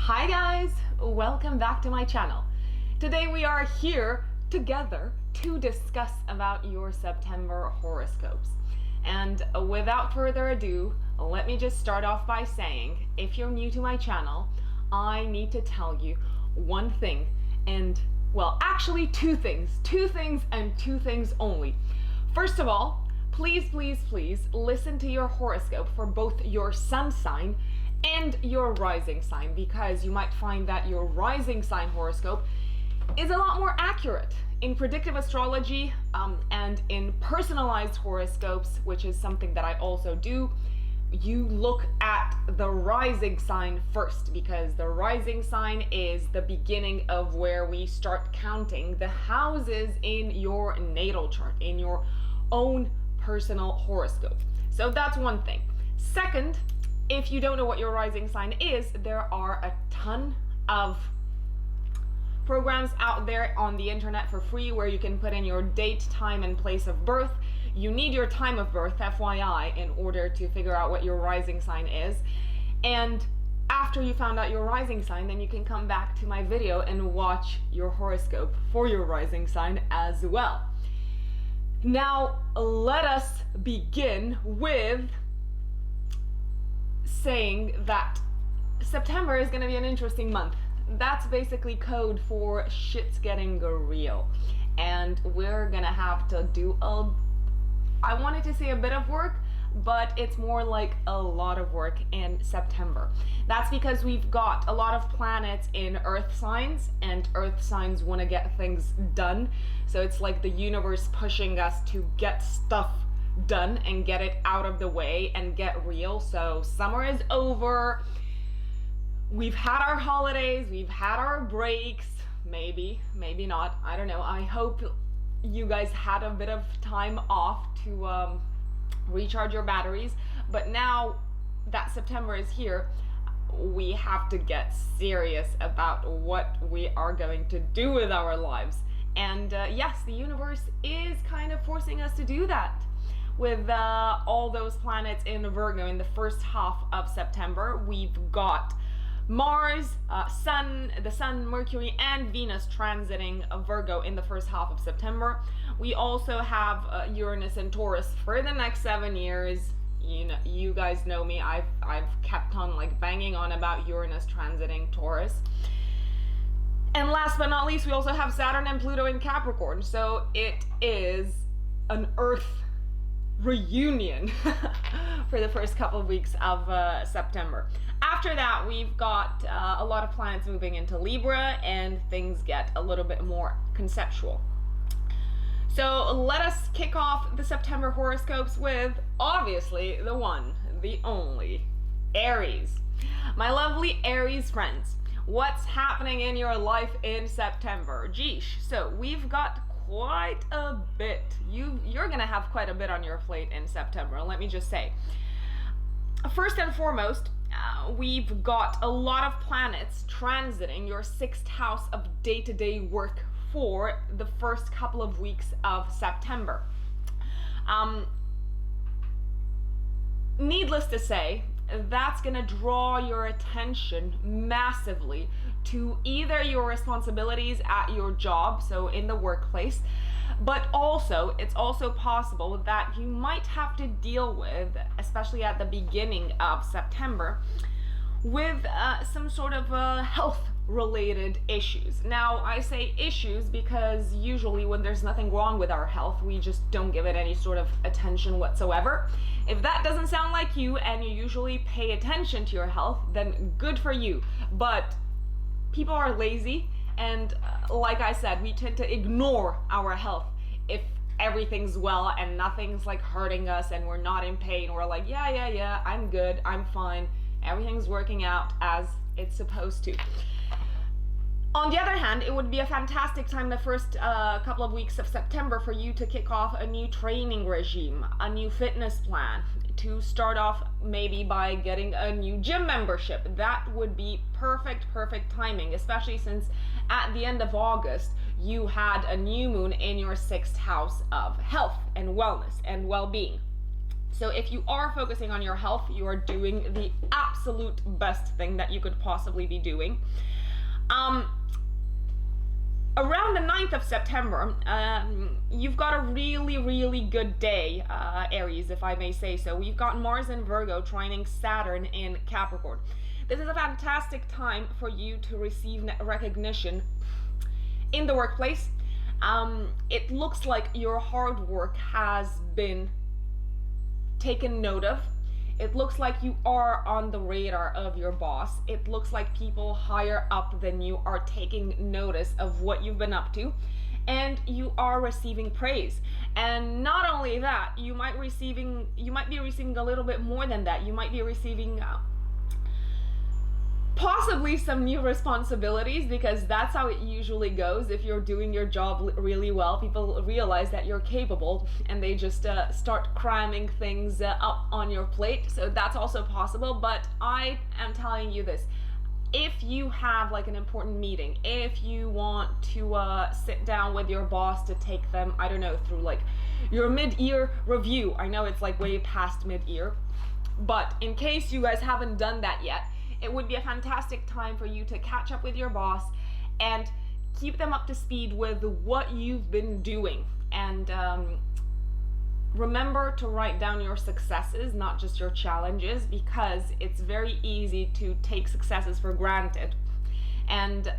Hi guys, welcome back to my channel. Today we are here together to discuss about your September horoscopes. And without further ado, let me just start off by saying, if you're new to my channel, I need to tell you one thing, and well, actually two things and two things only. First of all, please listen to your horoscope for both your sun sign and your rising sign, because you might find that your rising sign horoscope is a lot more accurate in predictive astrology and in personalized horoscopes, which is something that I also do. You look at the rising sign first, because the rising sign is the beginning of where we start counting the houses in your natal chart, in your own personal horoscope. So that's one thing. Second, if you don't know what your rising sign is, there are a ton of programs out there on the internet for free where you can put in your date, time, and place of birth. You need your time of birth, FYI, in order to figure out what your rising sign is. And after you found out your rising sign, then you can come back to my video and watch your horoscope for your rising sign as well. Now, let us begin with saying that September is going to be an interesting month. That's basically code for shit's getting real. And we're going to have to do I wanted to say a bit of work, but it's more like a lot of work in September. That's because we've got a lot of planets in earth signs, and earth signs want to get things done. So it's like the universe pushing us to get stuff done and get it out of the way and get real. So summer is over. We've had our holidays, we've had our breaks, maybe not, I don't know. I hope you guys had a bit of time off to recharge your batteries, but now that September is here, we have to get serious about what we are going to do with our lives. And yes, the universe is kind of forcing us to do that. With all those planets in Virgo in the first half of September, we've got Mars, the Sun, Mercury, and Venus transiting Virgo in the first half of September. We also have Uranus and Taurus for the next 7 years. You guys know me. I've kept on like banging on about Uranus transiting Taurus. And last but not least, we also have Saturn and Pluto in Capricorn. So it is an Earth reunion for the first couple of weeks of September. After that, we've got a lot of planets moving into Libra, and things get a little bit more conceptual. So let us kick off the September horoscopes with, obviously, the one, the only, Aries. My lovely Aries friends, what's happening in your life in September? Geesh. So we've got quite a bit. You're gonna have quite a bit on your plate in September, let me just say. First and foremost, we've got a lot of planets transiting your 6th house of day-to-day work for the first couple of weeks of September. Needless to say, that's gonna draw your attention massively to either your responsibilities at your job, so in the workplace, but also it's also possible that you might have to deal with, especially at the beginning of September, with some sort of health related issues. Now, I say issues because usually when there's nothing wrong with our health, we just don't give it any sort of attention whatsoever. If that doesn't sound like you and you usually pay attention to your health, then good for you. But people are lazy, and like I said, we tend to ignore our health if everything's well and nothing's like hurting us and we're not in pain. We're like, yeah, I'm good, I'm fine, everything's working out as it's supposed to. On the other hand, it would be a fantastic time the first couple of weeks of September for you to kick off a new training regime, a new fitness plan, to start off maybe by getting a new gym membership. That would be perfect timing, especially since at the end of August, you had a new moon in your 6th house of health and wellness and well-being. So if you are focusing on your health, you are doing the absolute best thing that you could possibly be doing. Around the 9th of September, you've got a really, really good day, Aries, if I may say so. We've got Mars in Virgo trining Saturn in Capricorn. This is a fantastic time for you to receive recognition in the workplace. It looks like your hard work has been taken note of. It looks like you are on the radar of your boss. It looks like people higher up than you are taking notice of what you've been up to, and you are receiving praise. And not only that, you might be receiving a little bit more than that. You might be receiving possibly some new responsibilities, because that's how it usually goes. If you're doing your job really well, people realize that you're capable, and they just start cramming things up on your plate. So that's also possible. But I am telling you this: if you have like an important meeting, if you want to sit down with your boss to take them, I don't know, through like your mid-year review. I know it's like way past mid-year, but in case you guys haven't done that yet, it would be a fantastic time for you to catch up with your boss and keep them up to speed with what you've been doing. And remember to write down your successes, not just your challenges, because it's very easy to take successes for granted. And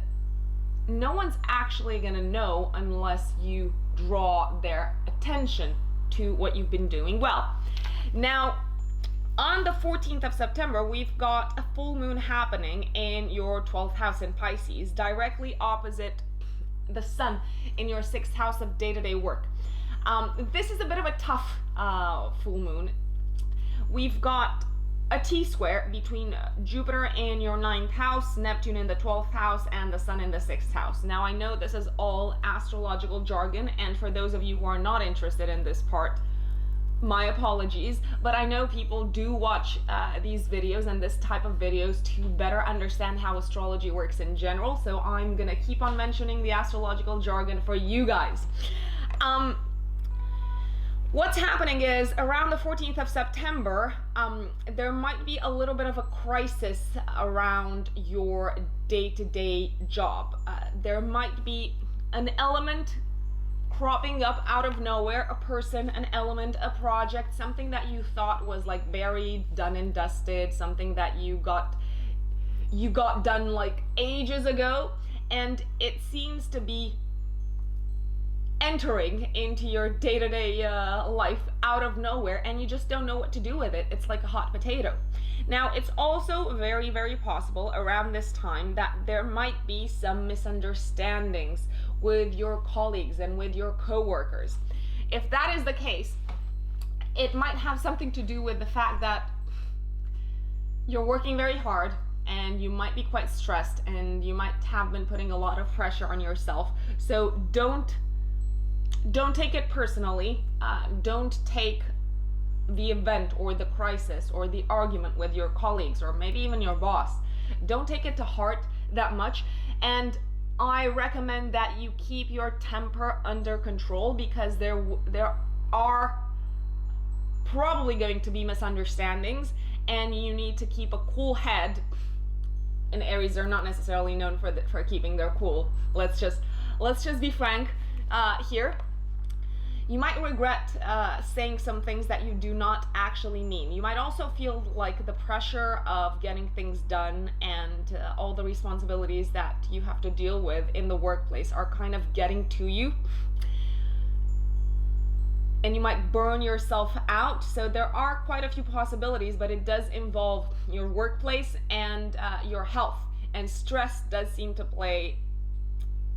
no one's actually gonna know unless you draw their attention to what you've been doing well. Now, on the 14th of September, we've got a full moon happening in your 12th house in Pisces, directly opposite the sun in your 6th house of day-to-day work. This is a bit of a tough full moon. We've got a T-square between Jupiter in your 9th house, Neptune in the 12th house, and the sun in the 6th house. Now, I know this is all astrological jargon, and for those of you who are not interested in this part, my apologies, but I know people do watch these videos and this type of videos to better understand how astrology works in general, so I'm gonna keep on mentioning the astrological jargon for you guys. What's happening is, around the 14th of September, there might be a little bit of a crisis around your day-to-day job. There might be an element cropping up out of nowhere, a person, an element, a project, something that you thought was like buried, done and dusted, something that you got done like ages ago, and it seems to be entering into your day-to-day life out of nowhere, and you just don't know what to do with it. It's like a hot potato. Now, it's also very, very possible around this time that there might be some misunderstandings with your colleagues and with your co-workers. If that is the case, it might have something to do with the fact that you're working very hard, and you might be quite stressed, and you might have been putting a lot of pressure on yourself. So don't take it personally. Don't take the event or the crisis or the argument with your colleagues or maybe even your boss. Don't take it to heart that much. And I recommend that you keep your temper under control, because there are probably going to be misunderstandings, and you need to keep a cool head. And Aries are not necessarily known for keeping their cool. Let's just be frank here. You might regret saying some things that you do not actually mean. You might also feel like the pressure of getting things done and all the responsibilities that you have to deal with in the workplace are kind of getting to you. And you might burn yourself out. So there are quite a few possibilities, but it does involve your workplace and your health. And stress does seem to play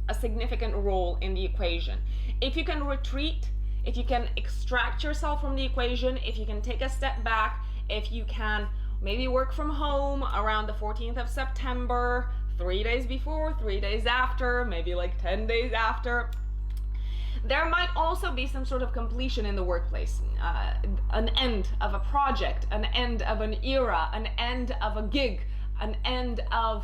a significant role in the equation. If you can retreat, if you can extract yourself from the equation, if you can take a step back, if you can maybe work from home around the 14th of September, 3 days before, 3 days after, maybe like 10 days after, there might also be some sort of completion in the workplace, an end of a project, an end of an era, an end of a gig, an end of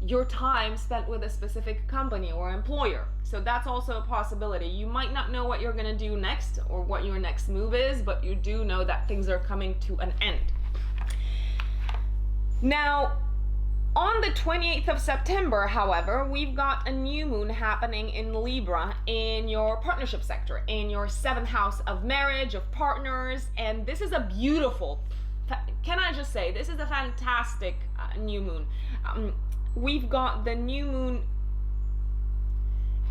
your time spent with a specific company or employer. So that's also a possibility. You might not know what you're going to do next or what your next move is, but you do know that things are coming to an end. Now, on the 28th of September, however, we've got a new moon happening in Libra in your partnership sector, in your 7th house of marriage, of partners, and this is a beautiful, can I just say, this is a fantastic new moon. We've got the new moon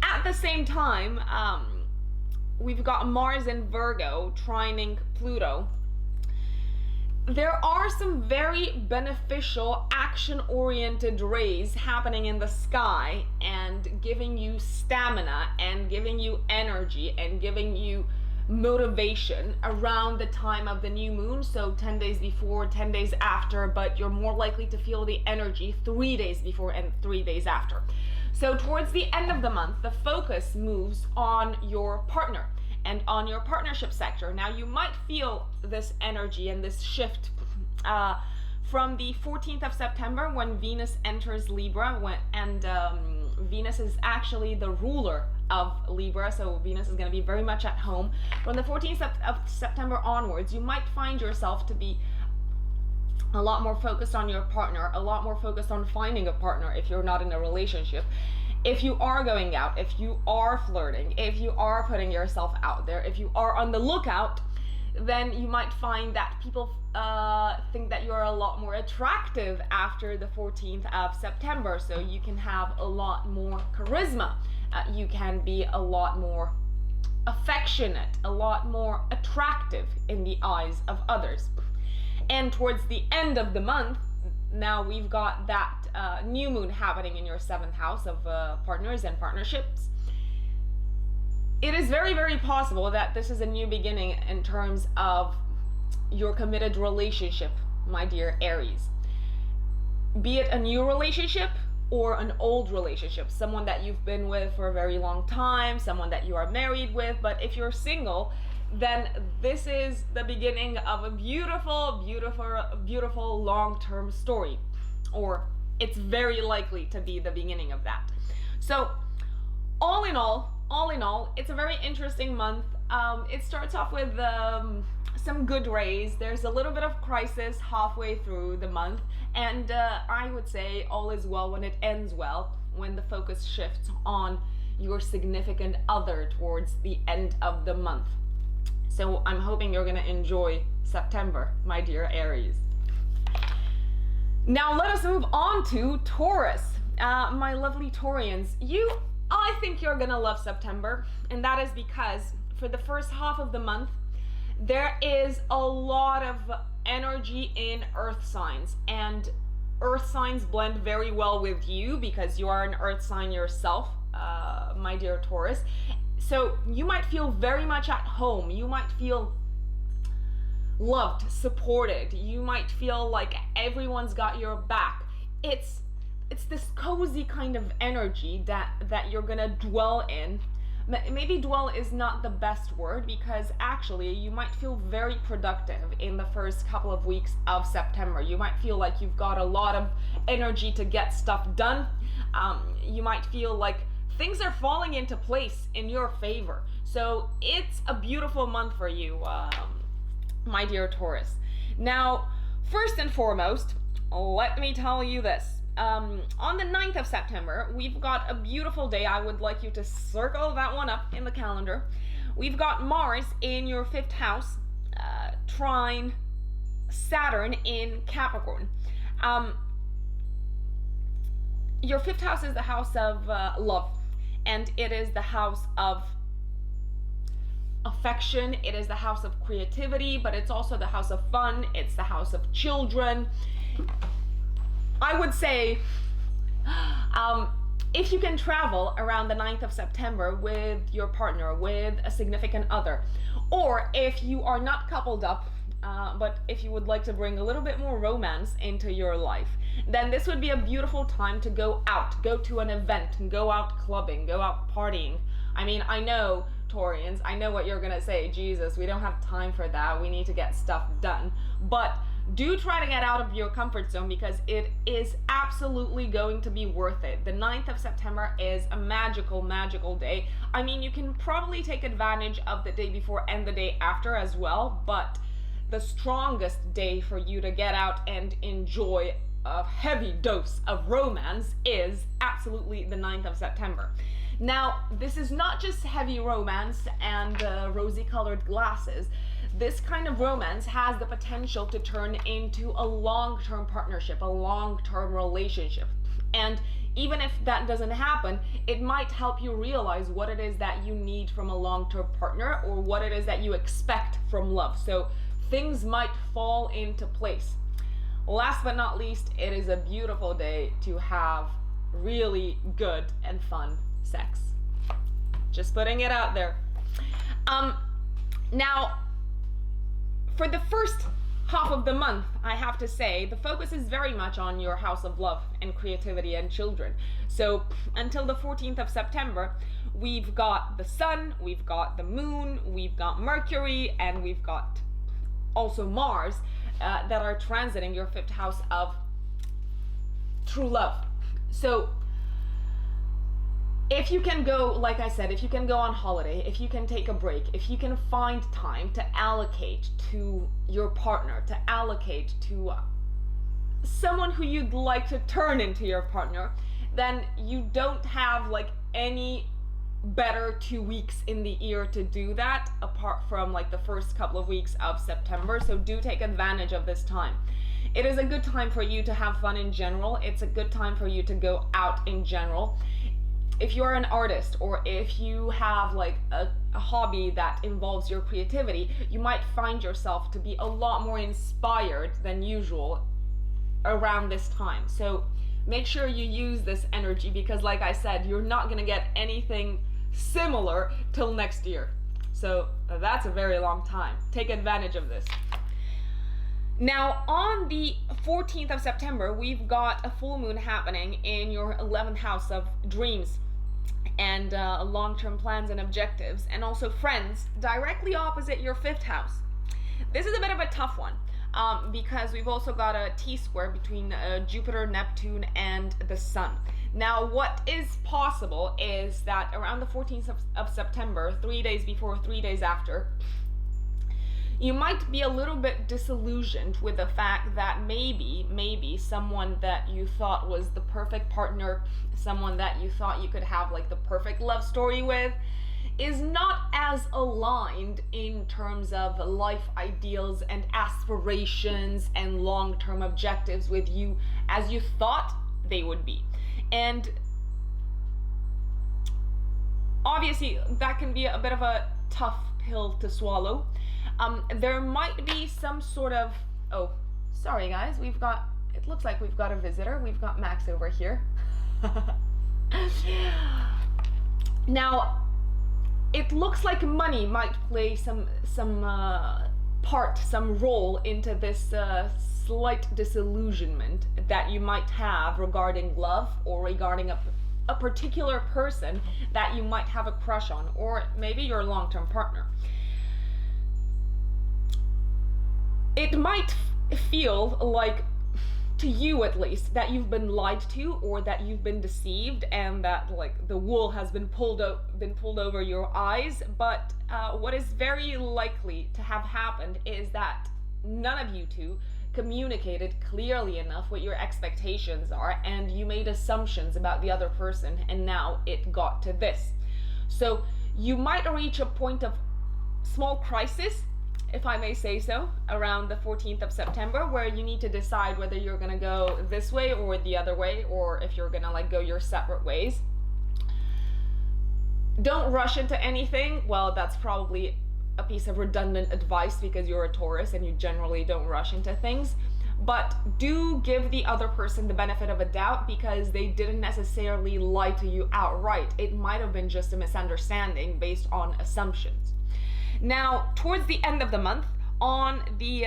at the same time. We've got Mars in Virgo trining Pluto. There are some very beneficial action-oriented rays happening in the sky and giving you stamina and giving you energy and giving you motivation around the time of the new moon. So 10 days before, 10 days after, but you're more likely to feel the energy 3 days before and 3 days after. So towards the end of the month, the focus moves on your partner and on your partnership sector. Now you might feel this energy and this shift from the 14th of September when Venus enters Libra, and Venus is actually the ruler of Libra, so Venus is going to be very much at home. From the 14th of September onwards, you might find yourself to be a lot more focused on your partner, a lot more focused on finding a partner if you're not in a relationship. If you are going out, if you are flirting, if you are putting yourself out there, if you are on the lookout, then you might find that people think that you're a lot more attractive after the 14th of September. So you can have a lot more charisma. You can be a lot more affectionate, a lot more attractive in the eyes of others. And towards the end of the month, now we've got that new moon happening in your 7th house of partners and partnerships. It is very, very possible that this is a new beginning in terms of your committed relationship, my dear Aries. Be it a new relationship or an old relationship, someone that you've been with for a very long time, someone that you are married with. But if you're single, then this is the beginning of a beautiful, beautiful, beautiful long-term story, or it's very likely to be the beginning of that. So all in all, it's a very interesting month. It starts off with some good rays. There's a little bit of crisis halfway through the month, and I would say all is well when it ends well, when the focus shifts on your significant other towards the end of the month. So I'm hoping you're gonna enjoy September, my dear Aries. Now let us move on to Taurus. My lovely Taurians, I think you're gonna love September, and that is because for the first half of the month, there is a lot of energy in earth signs, and earth signs blend very well with you because you are an earth sign yourself, my dear Taurus. So you might feel very much at home. You might feel loved, supported. You might feel like everyone's got your back. It's this cozy kind of energy that you're gonna dwell in. Maybe dwell is not the best word, because actually you might feel very productive in the first couple of weeks of September. You might feel like you've got a lot of energy to get stuff done. You might feel like things are falling into place in your favor. So it's a beautiful month for you, my dear Taurus. Now, first and foremost, let me tell you this. On the 9th of September, we've got a beautiful day. I would like you to circle that one up in the calendar. We've got Mars in your 5th house, trine Saturn in Capricorn. Your 5th house is the house of love, and it is the house of affection. It is the house of creativity, but it's also the house of fun. It's the house of children. I would say, if you can travel around the 9th of September with your partner, with a significant other, or if you are not coupled up, but if you would like to bring a little bit more romance into your life, then this would be a beautiful time to go out, go to an event, go out clubbing, go out partying. I mean, I know, Taurians, I know what you're gonna say. Jesus, we don't have time for that. We need to get stuff done. But do try to get out of your comfort zone because it is absolutely going to be worth it. The 9th of September is a magical, magical day. I mean, you can probably take advantage of the day before and the day after as well, but the strongest day for you to get out and enjoy a heavy dose of romance is absolutely the 9th of September. Now, this is not just heavy romance and rosy colored glasses. This kind of romance has the potential to turn into a long-term partnership, a long-term relationship. And even if that doesn't happen, it might help you realize what it is that you need from a long-term partner or what it is that you expect from love. So things might fall into place. Last but not least, it is a beautiful day to have really good and fun sex. Just putting it out there. Now, for the first half of the month, I have to say, the focus is very much on your house of love and creativity and children. So until the 14th of September, we've got the sun, we've got the moon, we've got Mercury, and we've got also Mars that are transiting your 5th house of true love. So if you can go, like I said, if you can go on holiday, if you can take a break, if you can find time to allocate to your partner, to allocate to someone who you'd like to turn into your partner, then you don't have like any better 2 weeks in the year to do that apart from like the first couple of weeks of September. So do take advantage of this time. It is a good time for you to have fun in general. It's a good time for you to go out in general. If you're an artist or if you have like a hobby that involves your creativity, you might find yourself to be a lot more inspired than usual around this time. So make sure you use this energy because like I said, you're not going to get anything similar till next year. So that's a very long time. Take advantage of this. Now, on the 14th of September, we've got a full moon happening in your 11th house of dreams and long-term plans and objectives, and also friends, directly opposite your 5th house. This is a bit of a tough one because we've also got a T-square between Jupiter, Neptune, and the Sun. Now, what is possible is that around the 14th of September, 3 days before, 3 days after, you might be a little bit disillusioned with the fact that maybe someone that you thought was the perfect partner, someone that you thought you could have like the perfect love story with, is not as aligned in terms of life ideals and aspirations and long-term objectives with you as you thought they would be. And obviously that can be a bit of a tough pill to swallow. There might be some sort of, oh, sorry guys, it looks like we've got a visitor. We've got Max over here. Now, it looks like money might play some role into this slight disillusionment that you might have regarding love or regarding a particular person that you might have a crush on, or maybe your long-term partner. It might feel like, to you at least, that you've been lied to or that you've been deceived and that like the wool has been pulled over your eyes. But what is very likely to have happened is that none of you two communicated clearly enough what your expectations are, and you made assumptions about the other person, and now it got to this. So you might reach a point of small crisis, if I may say so, around the 14th of September, where you need to decide whether you're gonna go this way or the other way, or if you're gonna like go your separate ways. Don't rush into anything. Well, that's probably a piece of redundant advice because you're a Taurus and you generally don't rush into things. But do give the other person the benefit of a doubt because they didn't necessarily lie to you outright. It might have been just a misunderstanding based on assumptions. Now, towards the end of the month, on the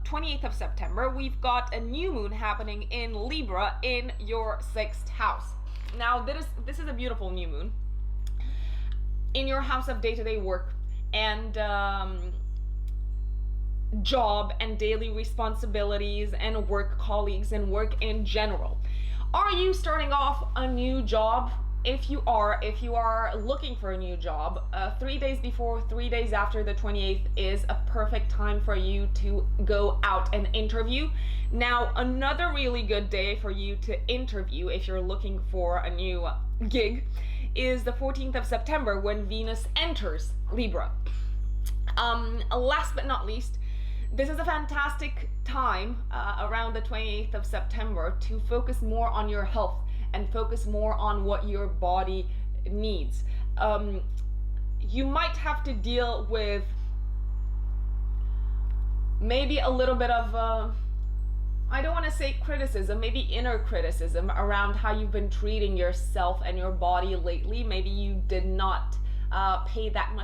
28th of September, we've got a new moon happening in Libra in your 6th house. Now, this is a beautiful new moon in your house of day-to-day work. And job and daily responsibilities and work colleagues and work in general. Are you starting off a new job? If you are looking for a new job, 3 days before, 3 days after the 28th is a perfect time for you to go out and interview. Now, another really good day for you to interview if you're looking for a new gig is the 14th of September when Venus enters Libra. Last but not least, this is a fantastic time around the 28th of September to focus more on your health and focus more on what your body needs. You might have to deal with maybe a little bit of, I don't want to say criticism, maybe inner criticism around how you've been treating yourself and your body lately. Maybe you did not pay that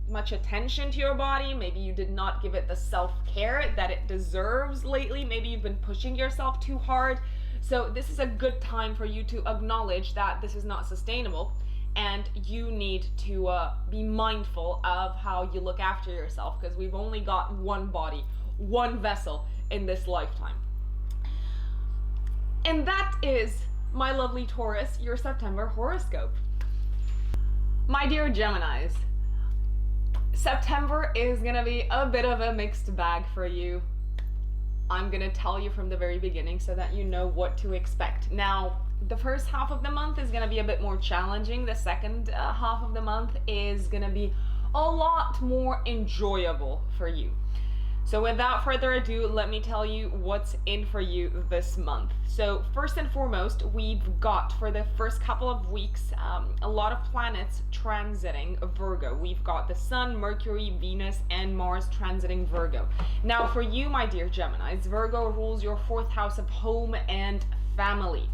much attention to your body. Maybe you did not give it the self-care that it deserves lately. Maybe you've been pushing yourself too hard. So this is a good time for you to acknowledge that this is not sustainable and you need to be mindful of how you look after yourself, because we've only got one body, one vessel in this lifetime. And that is, my lovely Taurus, your September horoscope. My dear Geminis, September is gonna be a bit of a mixed bag for you. I'm gonna tell you from the very beginning so that you know what to expect. Now, the first half of the month is gonna be a bit more challenging. The second half of the month is gonna be a lot more enjoyable for you. So without further ado, let me tell you what's in for you this month. So first and foremost, we've got for the first couple of weeks, a lot of planets transiting Virgo. We've got the Sun, Mercury, Venus, and Mars transiting Virgo. Now for you, my dear Geminis, Virgo rules your fourth house of home and family,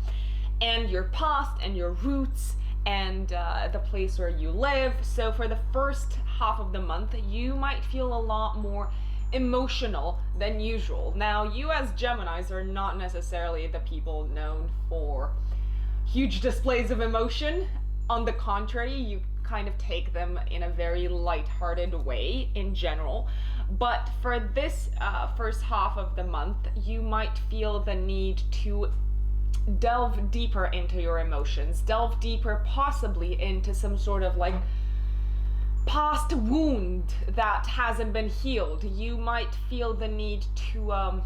and your past and your roots and the place where you live. So for the first half of the month, you might feel a lot more emotional than usual. Now, you as Geminis are not necessarily the people known for huge displays of emotion. On the contrary, you kind of take them in a very light-hearted way in general. But for this first half of the month, you might feel the need to delve deeper into your emotions, delve deeper possibly into some sort of like past wound that hasn't been healed. You might feel the need to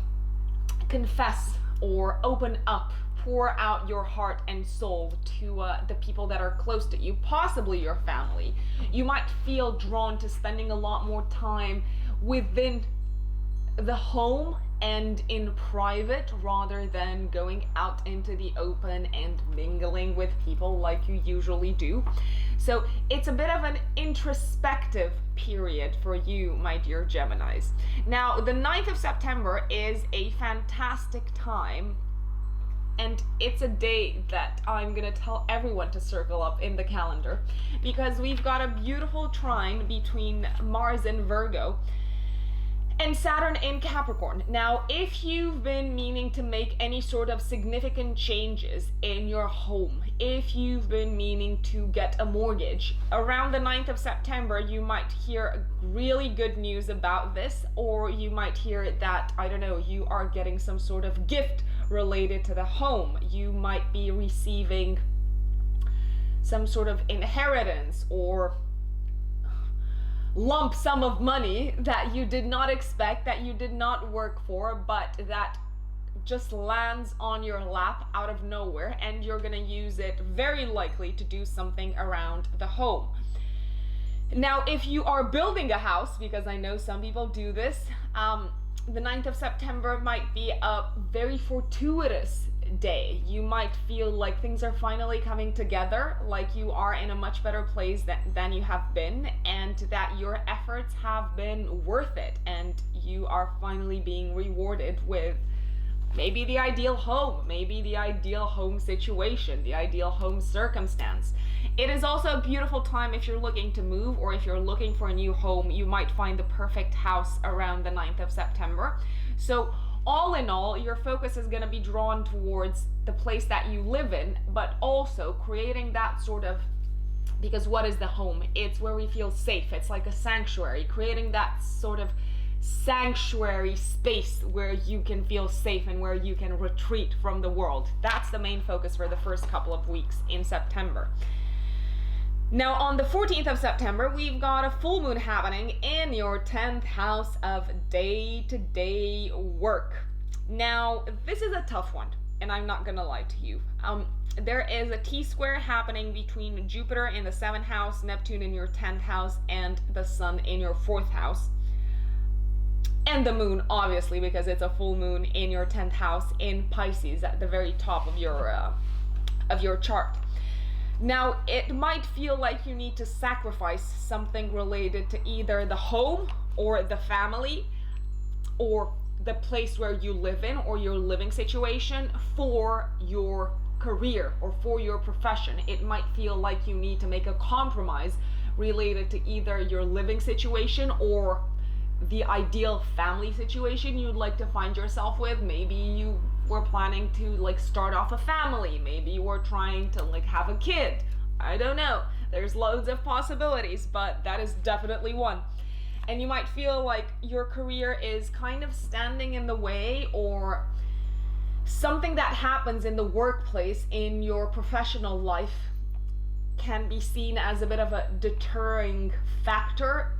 confess or open up, pour out your heart and soul to the people that are close to you, possibly your family. You might feel drawn to spending a lot more time within the home and in private rather than going out into the open and mingling with people like you usually do. So it's a bit of an introspective period for you, my dear Geminis. Now, the 9th of September is a fantastic time, and it's a day that I'm gonna tell everyone to circle up in the calendar, because we've got a beautiful trine between Mars in Virgo and Saturn in Capricorn. Now, if you've been meaning to make any sort of significant changes in your home, if you've been meaning to get a mortgage, around the 9th of September, you might hear really good news about this, or you might hear that, I don't know, you are getting some sort of gift related to the home. You might be receiving some sort of inheritance or lump sum of money that you did not expect, that you did not work for, but that just lands on your lap out of nowhere, and you're gonna use it very likely to do something around the home. Now, if you are building a house, because I know some people do this, the 9th of September might be a very fortuitous day. You might feel like things are finally coming together, like you are in a much better place than you have been, and that your efforts have been worth it, and you are finally being rewarded with maybe the ideal home, maybe the ideal home situation, the ideal home circumstance. It is also a beautiful time if you're looking to move, or if you're looking for a new home. You might find the perfect house around the 9th of September. So all in all, your focus is going to be drawn towards the place that you live in, but also creating that sort of, because what is the home? It's where we feel safe. It's like a sanctuary, creating that sort of sanctuary space where you can feel safe and where you can retreat from the world. That's the main focus for the first couple of weeks in September. Now on the 14th of September, we've got a full moon happening in your 10th house of day-to-day work. Now, this is a tough one, and I'm not gonna lie to you. There is a T-square happening between Jupiter in the 7th house, Neptune in your 10th house, and the Sun in your 4th house. And the moon, obviously, because it's a full moon in your 10th house in Pisces at the very top of your chart. Now, it might feel like you need to sacrifice something related to either the home or the family or the place where you live in or your living situation for your career or for your profession. It might feel like you need to make a compromise related to either your living situation or the ideal family situation you'd like to find yourself with. Maybe you were planning to like start off a family. Maybe you were trying to like have a kid. I don't know. There's loads of possibilities, but that is definitely one. And you might feel like your career is kind of standing in the way, or something that happens in the workplace in your professional life can be seen as a bit of a deterring factor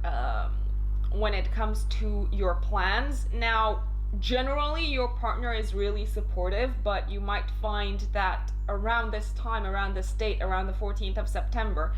when it comes to your plans. Now, generally your partner is really supportive, but you might find that around this time, around this date, around the 14th of September,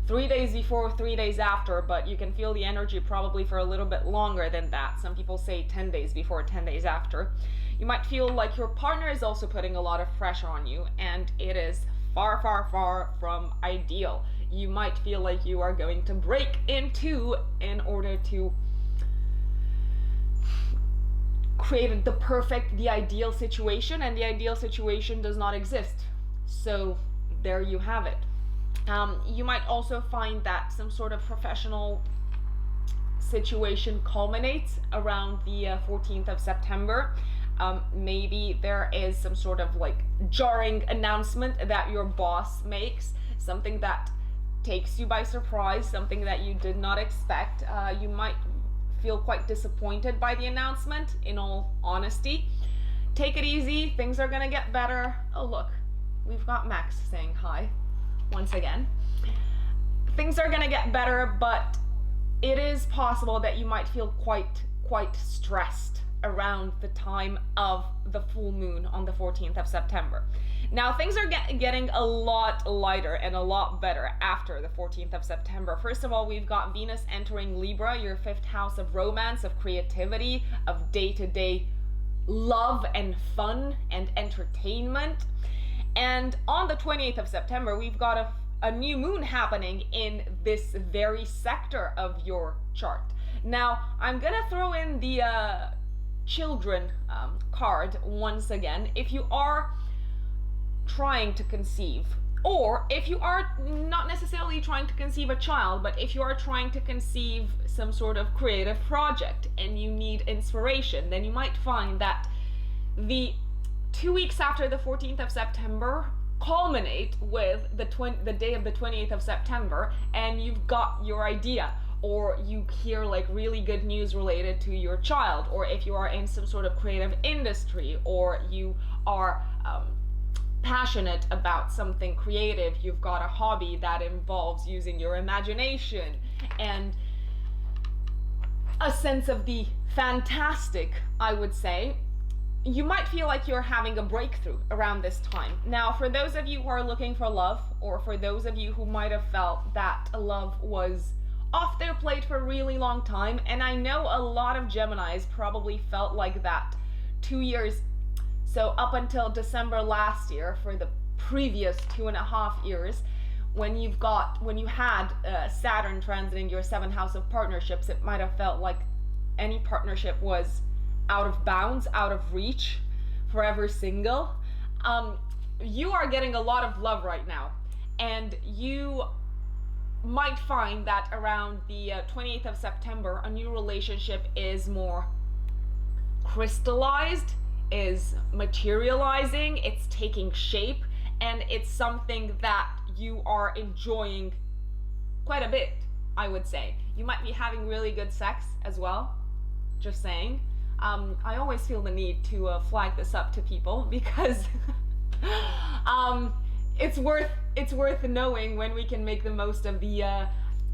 3 days before, 3 days after, but you can feel the energy probably for a little bit longer than that. Some people say 10 days before, 10 days after. You might feel like your partner is also putting a lot of pressure on you, and it is far, far, far from ideal. You might feel like you are going to break in two in order to create the ideal situation, and the ideal situation does not exist. So there you have it. You might also find that some sort of professional situation culminates around the 14th of September. Maybe there is some sort of like jarring announcement that your boss makes, something that takes you by surprise, something that you did not expect. You might feel quite disappointed by the announcement, in all honesty. Take it easy, things are gonna get better. Oh look, we've got Max saying hi once again. Things are gonna get better, but it is possible that you might feel quite stressed around the time of the full moon on the 14th of September. Now, things are getting a lot lighter and a lot better after the 14th of September. First of all, we've got Venus entering Libra, your 5th house of romance, of creativity, of day-to-day love and fun and entertainment. And on the 28th of September, we've got a new moon happening in this very sector of your chart. Now, I'm gonna throw in the children card once again. If you are trying to conceive, or if you are not necessarily trying to conceive a child, but if you are trying to conceive some sort of creative project and you need inspiration, then you might find that the 2 weeks after the 14th of September culminate with the day of the 28th of September, and you've got your idea, or you hear like really good news related to your child, or if you are in some sort of creative industry, or you are passionate about something creative, you've got a hobby that involves using your imagination and a sense of the fantastic, I would say, you might feel like you're having a breakthrough around this time. Now, for those of you who are looking for love, or for those of you who might have felt that love was off their plate for a really long time, and I know a lot of Geminis probably felt like that 2 years, so up until December last year, for the previous 2.5 years, when you had Saturn transiting your 7th house of partnerships, it might have felt like any partnership was out of bounds, out of reach, forever single. You are getting a lot of love right now, and you might find that around the 28th of September, a new relationship is more crystallized, is materializing, it's taking shape, and it's something that you are enjoying quite a bit, I would say. You might be having really good sex as well. Just saying. I always feel the need to flag this up to people because it's worth knowing when we can make the most of the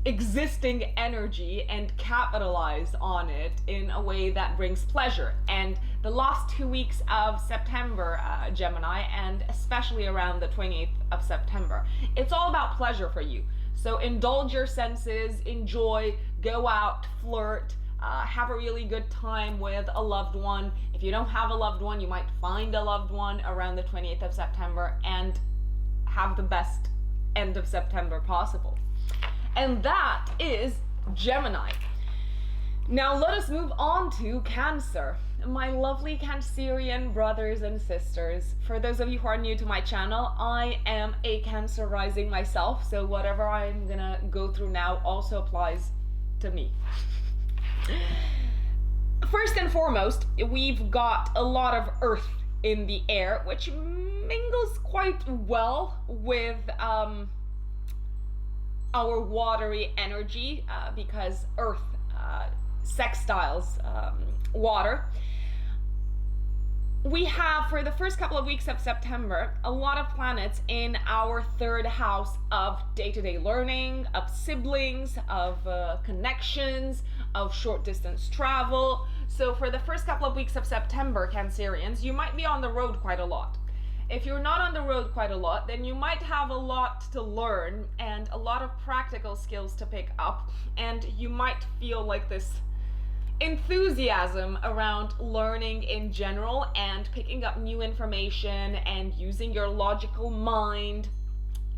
existing energy and capitalize on it in a way that brings pleasure. And the last 2 weeks of September, Gemini, and especially around the 28th of September, it's all about pleasure for you. So indulge your senses, enjoy, go out, flirt, have a really good time with a loved one. If you don't have a loved one, you might find a loved one around the 28th of September and have the best end of September possible. And that is Gemini. Now let us move on to Cancer. My lovely Cancerian brothers and sisters. For those of you who are new to my channel, I am a Cancer rising myself, so whatever I'm gonna go through now also applies to me. First and foremost, we've got a lot of earth in the air, which mingles quite well with our watery energy, because earth sextiles water. We have, for the first couple of weeks of September, a lot of planets in our third house of day-to-day learning, of siblings, of connections, of short distance travel. So for the first couple of weeks of September, Cancerians, you might be on the road quite a lot. If you're not on the road quite a lot, then you might have a lot to learn and a lot of practical skills to pick up, and you might feel like this enthusiasm around learning in general and picking up new information and using your logical mind.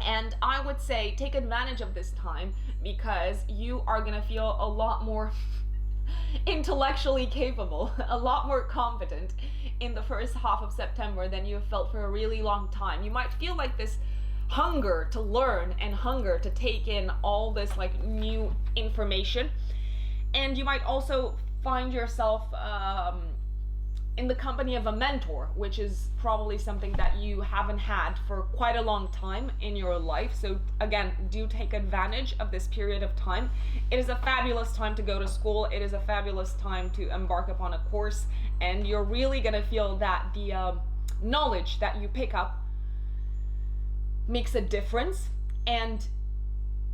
And I would say take advantage of this time because you are going to feel a lot more intellectually capable, a lot more competent in the first half of September than you've felt for a really long time. You might feel like this hunger to learn and hunger to take in all this like new information. And you might also find yourself in the company of a mentor, which is probably something that you haven't had for quite a long time in your life. So again, do take advantage of this period of time. It is a fabulous time to go to school. It is a fabulous time to embark upon a course, and you're really gonna feel that the knowledge that you pick up makes a difference, and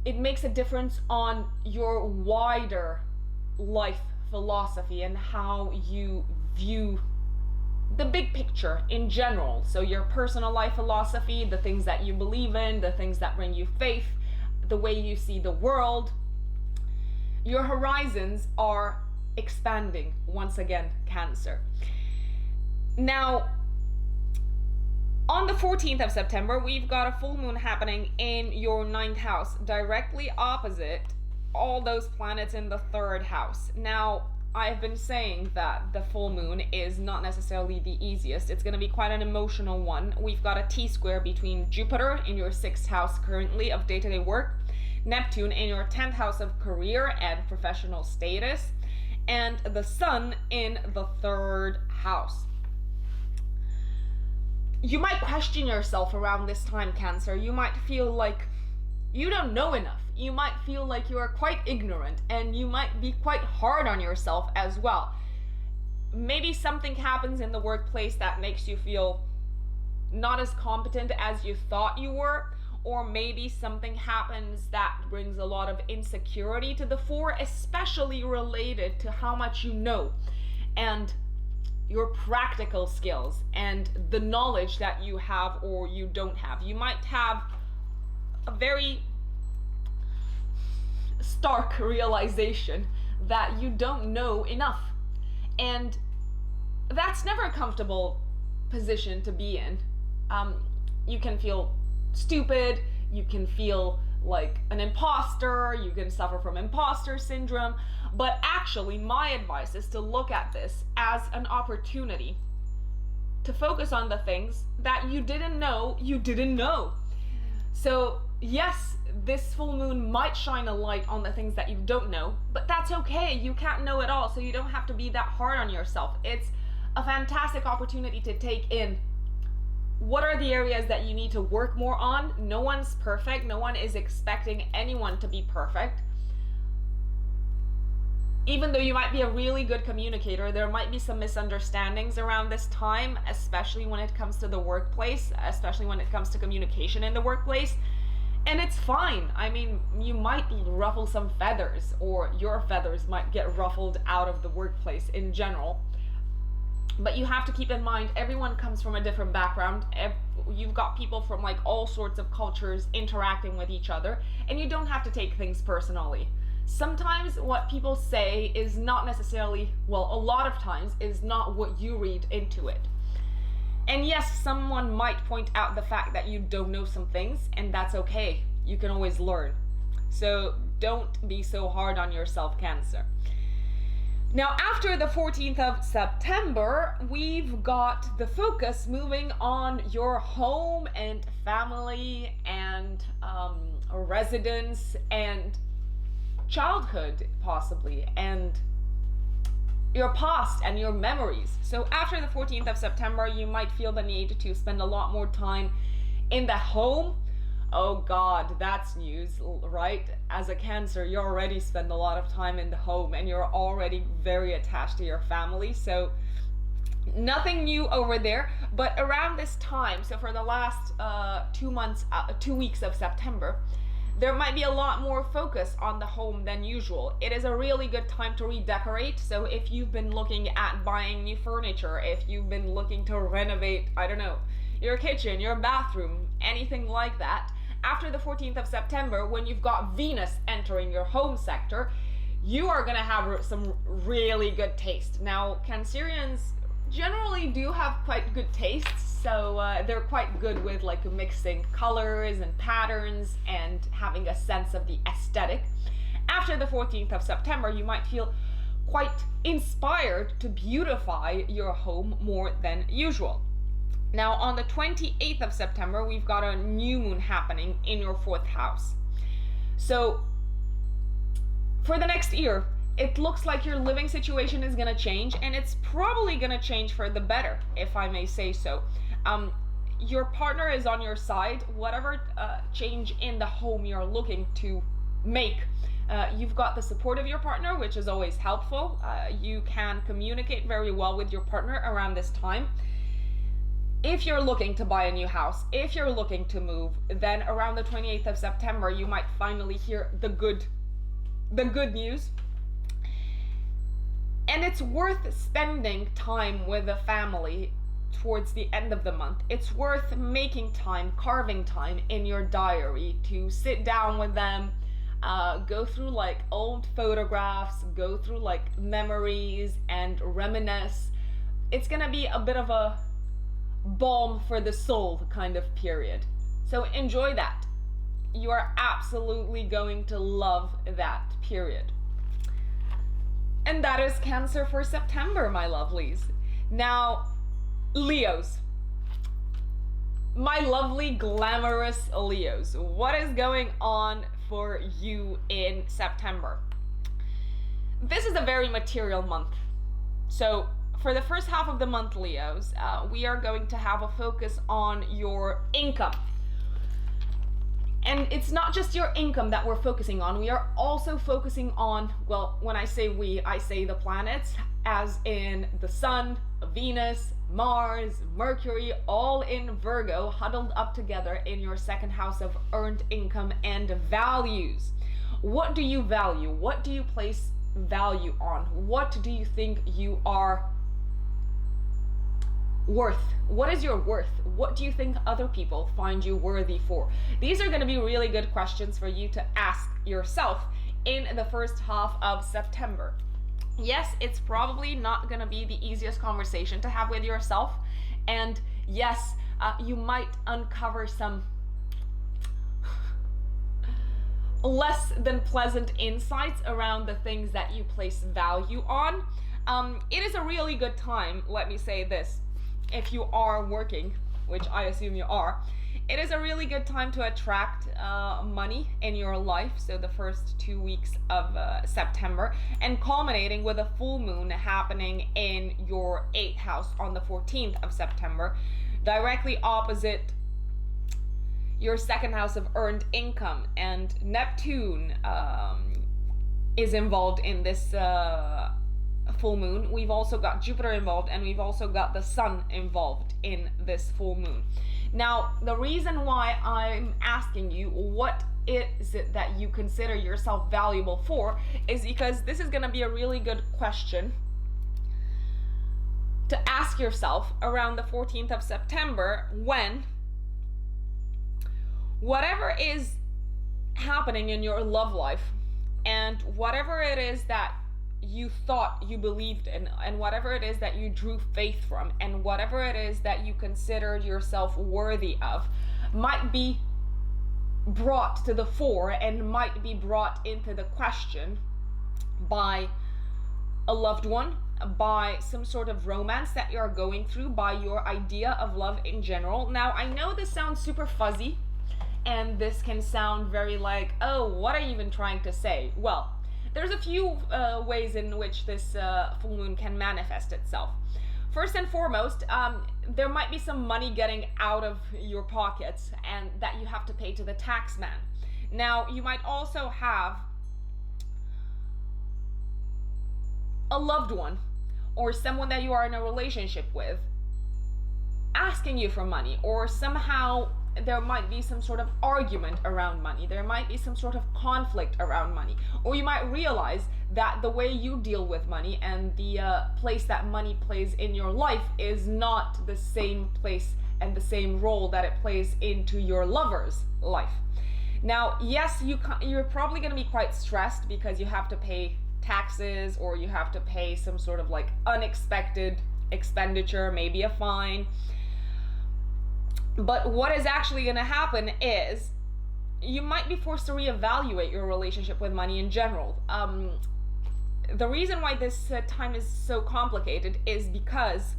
it makes a difference on your wider life philosophy and how you view the big picture in general. So your personal life philosophy, the things that you believe in, the things that bring you faith, the way you see the world. Your horizons are expanding once again, Cancer. Now, on the 14th of September, we've got a full moon happening in your 9th house, directly opposite all those planets in the 3rd house. Now, I've been saying that the full moon is not necessarily the easiest. It's going to be quite an emotional one. We've got a T-square between Jupiter in your 6th house currently of day-to-day work, Neptune in your 10th house of career and professional status, and the Sun in the 3rd house. You might question yourself around this time, Cancer. You might feel like you don't know enough. You might feel like you are quite ignorant, and you might be quite hard on yourself as well. Maybe something happens in the workplace that makes you feel not as competent as you thought you were, or maybe something happens that brings a lot of insecurity to the fore, especially related to how much you know and your practical skills and the knowledge that you have or you don't have. You might have a very stark realization that you don't know enough, and that's never a comfortable position to be in. You can feel stupid, you can feel like an imposter, you can suffer from imposter syndrome, but actually my advice is to look at this as an opportunity to focus on the things that you didn't know you didn't know. So yes, this full moon might shine a light on the things that you don't know, but that's okay. You can't know it all, so you don't have to be that hard on yourself. It's a fantastic opportunity to take in what are the areas that you need to work more on. No one's perfect. No one is expecting anyone to be perfect. even though you might be a really good communicator, there might be some misunderstandings around this time, especially when it comes to the workplace, especially when it comes to communication in the workplace. And it's fine. I mean, you might ruffle some feathers, or your feathers might get ruffled out of the workplace in general. But you have to keep in mind, everyone comes from a different background. You've got people from like all sorts of cultures interacting with each other, and you don't have to take things personally. Sometimes what people say is not necessarily, well, a lot of times is not what you read into it. And yes, someone might point out the fact that you don't know some things, and that's okay. You can always learn. So don't be so hard on yourself, Cancer. Now, after the 14th of September, we've got the focus moving on your home and family and residence and childhood, possibly, and your past and your memories. So after the 14th of September, you might feel the need to spend a lot more time in the home. Oh God, that's news, right? As a Cancer, you already spend a lot of time in the home and you're already very attached to your family. So nothing new over there. But around this time, so for the last 2 weeks of September, there might be a lot more focus on the home than usual. It is a really good time to redecorate. So if you've been looking at buying new furniture, if you've been looking to renovate, I don't know, your kitchen, your bathroom, anything like that, after the 14th of September, when you've got Venus entering your home sector, you are going to have some really good taste. Now, Cancerians generally do have quite good tastes, so they're quite good with like mixing colors and patterns and having a sense of the aesthetic. After the 14th of September, you might feel quite inspired to beautify your home more than usual. Now, on the 28th of September, we've got a new moon happening in your 4th house. So, for the next year, it looks like your living situation is going to change, and it's probably going to change for the better, if I may say so. Your partner is on your side. Whatever change in the home you're looking to make, you've got the support of your partner, which is always helpful. You can communicate very well with your partner around this time. If you're looking to buy a new house, if you're looking to move, then around the 28th of September, you might finally hear the good news. And it's worth spending time with the family towards the end of the month. It's worth making time, carving time in your diary to sit down with them, go through like old photographs, go through like memories and reminisce. It's gonna be a bit of a balm for the soul kind of period. So enjoy that. You are absolutely going to love that period. And that is Cancer for September, my lovelies. Now, Leos. My lovely, glamorous Leos. What is going on for you in September? This is a very material month. So, for the first half of the month, Leos, we are going to have a focus on your income. And it's not just your income that we're focusing on. We are also focusing on, well, when I say we, I say the planets, as in the Sun, Venus, Mars, Mercury, all in Virgo, huddled up together in your 2nd house of earned income and values. What do you value? What do you place value on? What do you think you are worth? What is your worth? What do you think other people find you worthy for? These are going to be really good questions for you to ask yourself in the first half of September. Yes, it's probably not going to be the easiest conversation to have with yourself, and yes, you might uncover some less than pleasant insights around the things that you place value on. It is a really good time, let me say this, if you are working, which I assume you are, it is a really good time to attract money in your life. So the first 2 weeks of September, and culminating with a full moon happening in your 8th house on the 14th of September, directly opposite your 2nd house of earned income. And Neptune is involved in this full moon. We've also got Jupiter involved, and we've also got the sun involved in this full moon. Now, the reason why I'm asking you what is it that you consider yourself valuable for is because this is going to be a really good question to ask yourself around the 14th of September, when whatever is happening in your love life and whatever it is that you thought you believed in, and whatever it is that you drew faith from, and whatever it is that you considered yourself worthy of, might be brought to the fore and might be brought into the question by a loved one, by some sort of romance that you're going through, by your idea of love in general. Now, I know this sounds super fuzzy, and this can sound very like, oh, what are you even trying to say? Well, there's a few ways in which this full moon can manifest itself. First and foremost, there might be some money getting out of your pockets and that you have to pay to the tax man. Now, you might also have a loved one or someone that you are in a relationship with asking you for money, or somehow there might be some sort of argument around money. There might be some sort of conflict around money. Or you might realize that the way you deal with money and the place that money plays in your life is not the same place and the same role that it plays into your lover's life. Now, yes, you're probably going to be quite stressed because you have to pay taxes, or you have to pay some sort of like unexpected expenditure, maybe a fine. But what is actually going to happen is you might be forced to reevaluate your relationship with money in general. The reason why this time is so complicated is because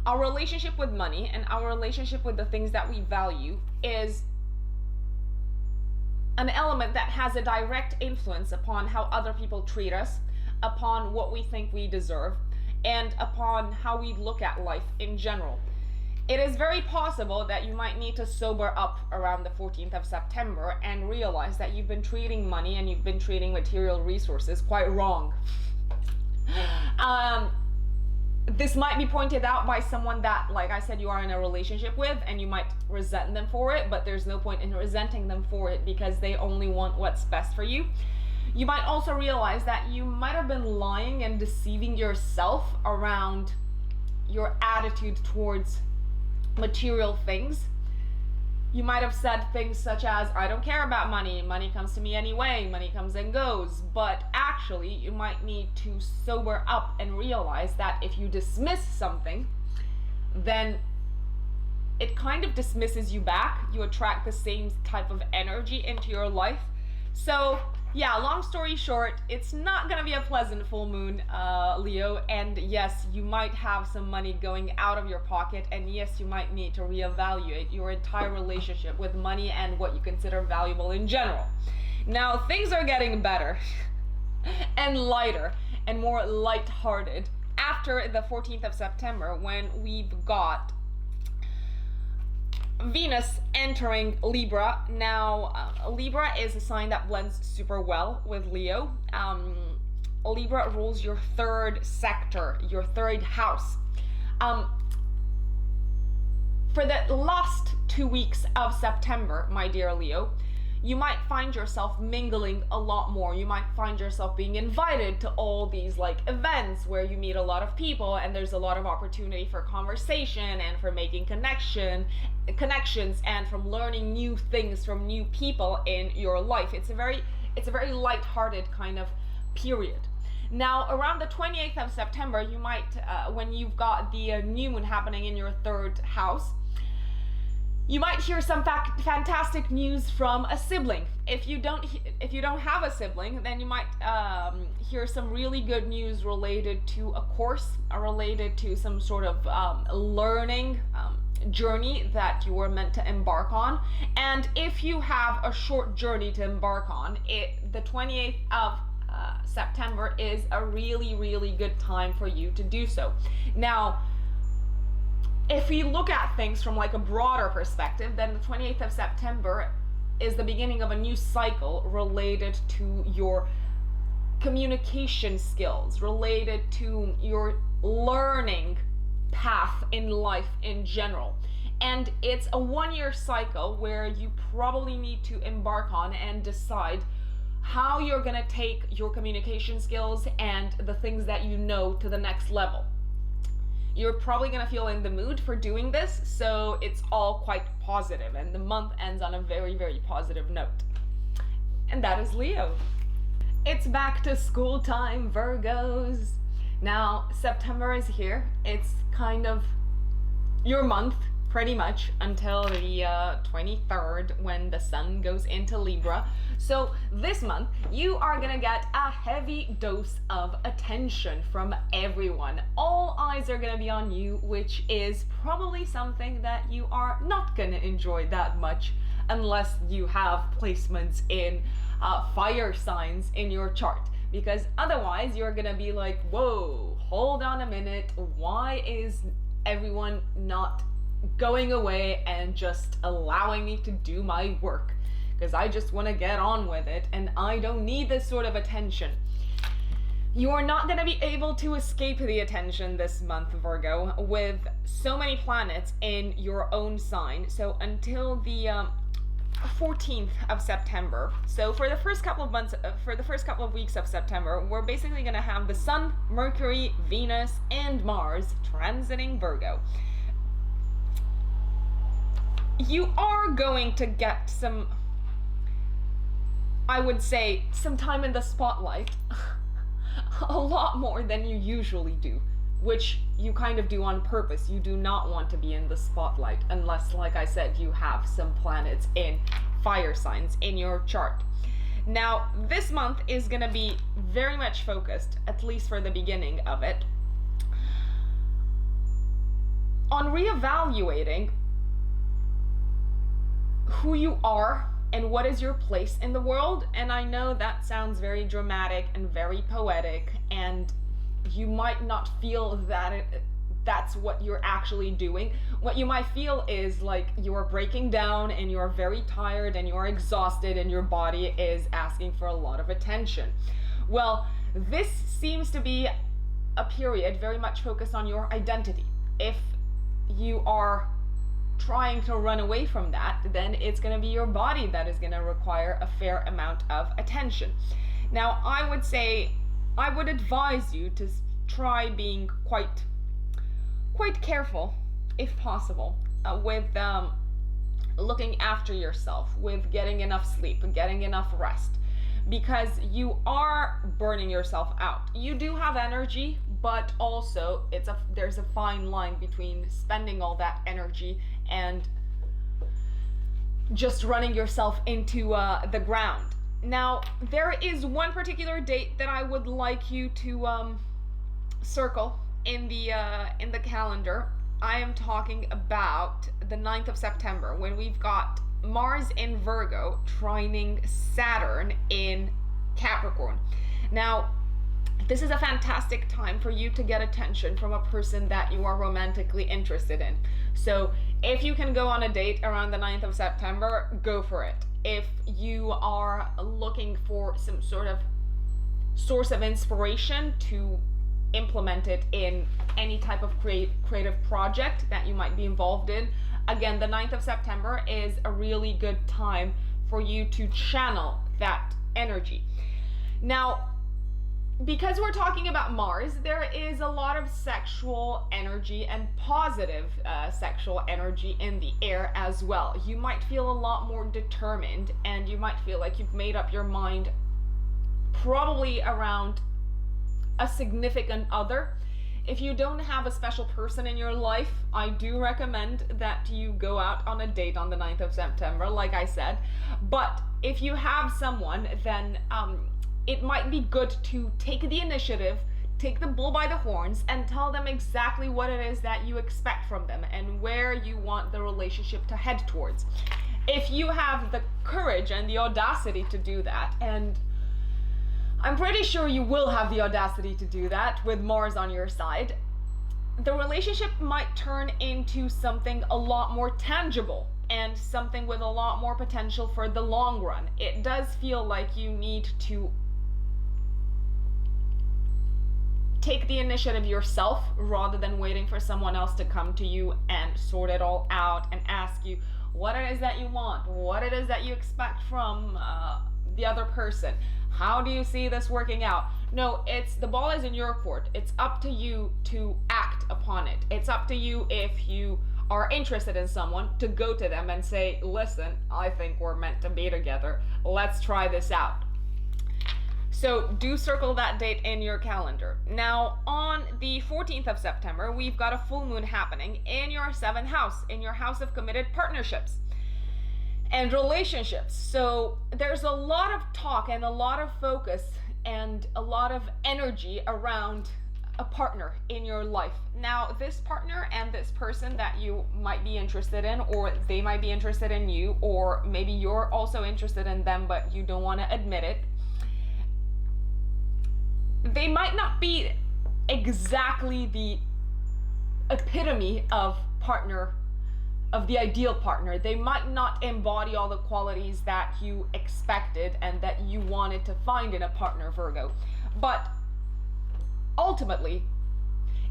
our relationship with money and our relationship with the things that we value is an element that has a direct influence upon how other people treat us, upon what we think we deserve, and upon how we look at life in general. It is very possible that you might need to sober up around the 14th of September and realize that you've been treating money and you've been treating material resources quite wrong. This might be pointed out by someone that, like I said, you are in a relationship with, and you might resent them for it, but there's no point in resenting them for it because they only want what's best for you. You might also realize that you might have been lying and deceiving yourself around your attitude towards material things. You might have said things such as, I don't care about money, money comes to me anyway, money comes and goes. But actually, you might need to sober up and realize that if you dismiss something, then it kind of dismisses you back. You attract the same type of energy into your life. So yeah, long story short, it's not gonna be a pleasant full moon, Leo, and yes, you might have some money going out of your pocket, and yes, you might need to reevaluate your entire relationship with money and what you consider valuable in general. Now, things are getting better and lighter and more light-hearted after the 14th of September, when we've got Venus entering Libra. Now, Libra is a sign that blends super well with Leo. Libra rules your third sector, your third house. For the last 2 weeks of September, my dear Leo, you might find yourself mingling a lot more. You might find yourself being invited to all these like events where you meet a lot of people, and there's a lot of opportunity for conversation and for making connections and from learning new things from new people in your life. It's a very light-hearted kind of period. Now, around the 28th of September, you might, when you've got the new moon happening in your third house, you might hear some fantastic news from a sibling. If you don't have a sibling, then you might hear some really good news related to a course, related to some sort of learning journey that you were meant to embark on. And if you have a short journey to embark on, the 28th of September is a really, really good time for you to do so. Now, if we look at things from like a broader perspective, then the 28th of September is the beginning of a new cycle related to your communication skills, related to your learning path in life in general. And it's a 1-year cycle where you probably need to embark on and decide how you're going to take your communication skills and the things that you know to the next level. You're probably going to feel in the mood for doing this, so it's all quite positive, and the month ends on a very, very positive note. And that is Leo. It's back to school time, Virgos. Now, September is here. It's kind of your month, pretty much, until the 23rd, when the sun goes into Libra. So this month, you are gonna get a heavy dose of attention from everyone. All eyes are gonna be on you, which is probably something that you are not gonna enjoy that much unless you have placements in fire signs in your chart. Because otherwise, you're gonna be like, whoa, hold on a minute, why is everyone not going away and just allowing me to do my work? Because I just want to get on with it, and I don't need this sort of attention. You are not going to be able to escape the attention this month, Virgo, with so many planets in your own sign. So until the 14th of September, so for the first couple of months, for the first couple of weeks of September, we're basically going to have the Sun, Mercury, Venus, and Mars transiting Virgo. You are going to get some, I would say, some time in the spotlight, a lot more than you usually do, which you kind of do on purpose. You do not want to be in the spotlight unless, like I said, you have some planets in fire signs in your chart. Now, this month is going to be very much focused, at least for the beginning of it, on reevaluating who you are and what is your place in the world. And I know that sounds very dramatic and very poetic, and you might not feel that that's what you're actually doing. What you might feel is like you're breaking down and you're very tired and you're exhausted and your body is asking for a lot of attention. Well, this seems to be a period very much focused on your identity. If you are trying to run away from that, then it's going to be your body that is going to require a fair amount of attention. Now, I would advise you to try being quite careful, if possible, with looking after yourself, with getting enough sleep, getting enough rest, because you are burning yourself out. You do have energy, but also there's a fine line between spending all that energy and just running yourself into the ground. Now, there is one particular date that I would like you to circle in the calendar. I am talking about the 9th of September, when we've got Mars in Virgo trining Saturn in Capricorn. Now, this is a fantastic time for you to get attention from a person that you are romantically interested in. So if you can go on a date around the 9th of September, go for it. If you are looking for some sort of source of inspiration to implement it in any type of creative project that you might be involved in, again, the 9th of September is a really good time for you to channel that energy. Now, because we're talking about Mars, there is a lot of sexual energy and positive sexual energy in the air as well. You might feel a lot more determined, and you might feel like you've made up your mind probably around a significant other. If you don't have a special person in your life, I do recommend that you go out on a date on the 9th of September, like I said. But if you have someone, then it might be good to take the initiative, take the bull by the horns, and tell them exactly what it is that you expect from them and where you want the relationship to head towards. If you have the courage and the audacity to do that, and I'm pretty sure you will have the audacity to do that with Mars on your side, the relationship might turn into something a lot more tangible and something with a lot more potential for the long run. It does feel like you need to take the initiative yourself rather than waiting for someone else to come to you and sort it all out and ask you what it is that you want, what it is that you expect from the other person. How do you see this working out? No, the ball is in your court. It's up to you to act upon it. It's up to you, if you are interested in someone, to go to them and say, listen, I think we're meant to be together. Let's try this out. So do circle that date in your calendar. Now, on the 14th of September, we've got a full moon happening in your 7th house, in your house of committed partnerships and relationships. So there's a lot of talk and a lot of focus and a lot of energy around a partner in your life. Now, this partner and this person that you might be interested in, or they might be interested in you, or maybe you're also interested in them but you don't want to admit it, they might not be exactly the epitome of partner, of the ideal partner. They might not embody all the qualities that you expected and that you wanted to find in a partner, Virgo. But ultimately,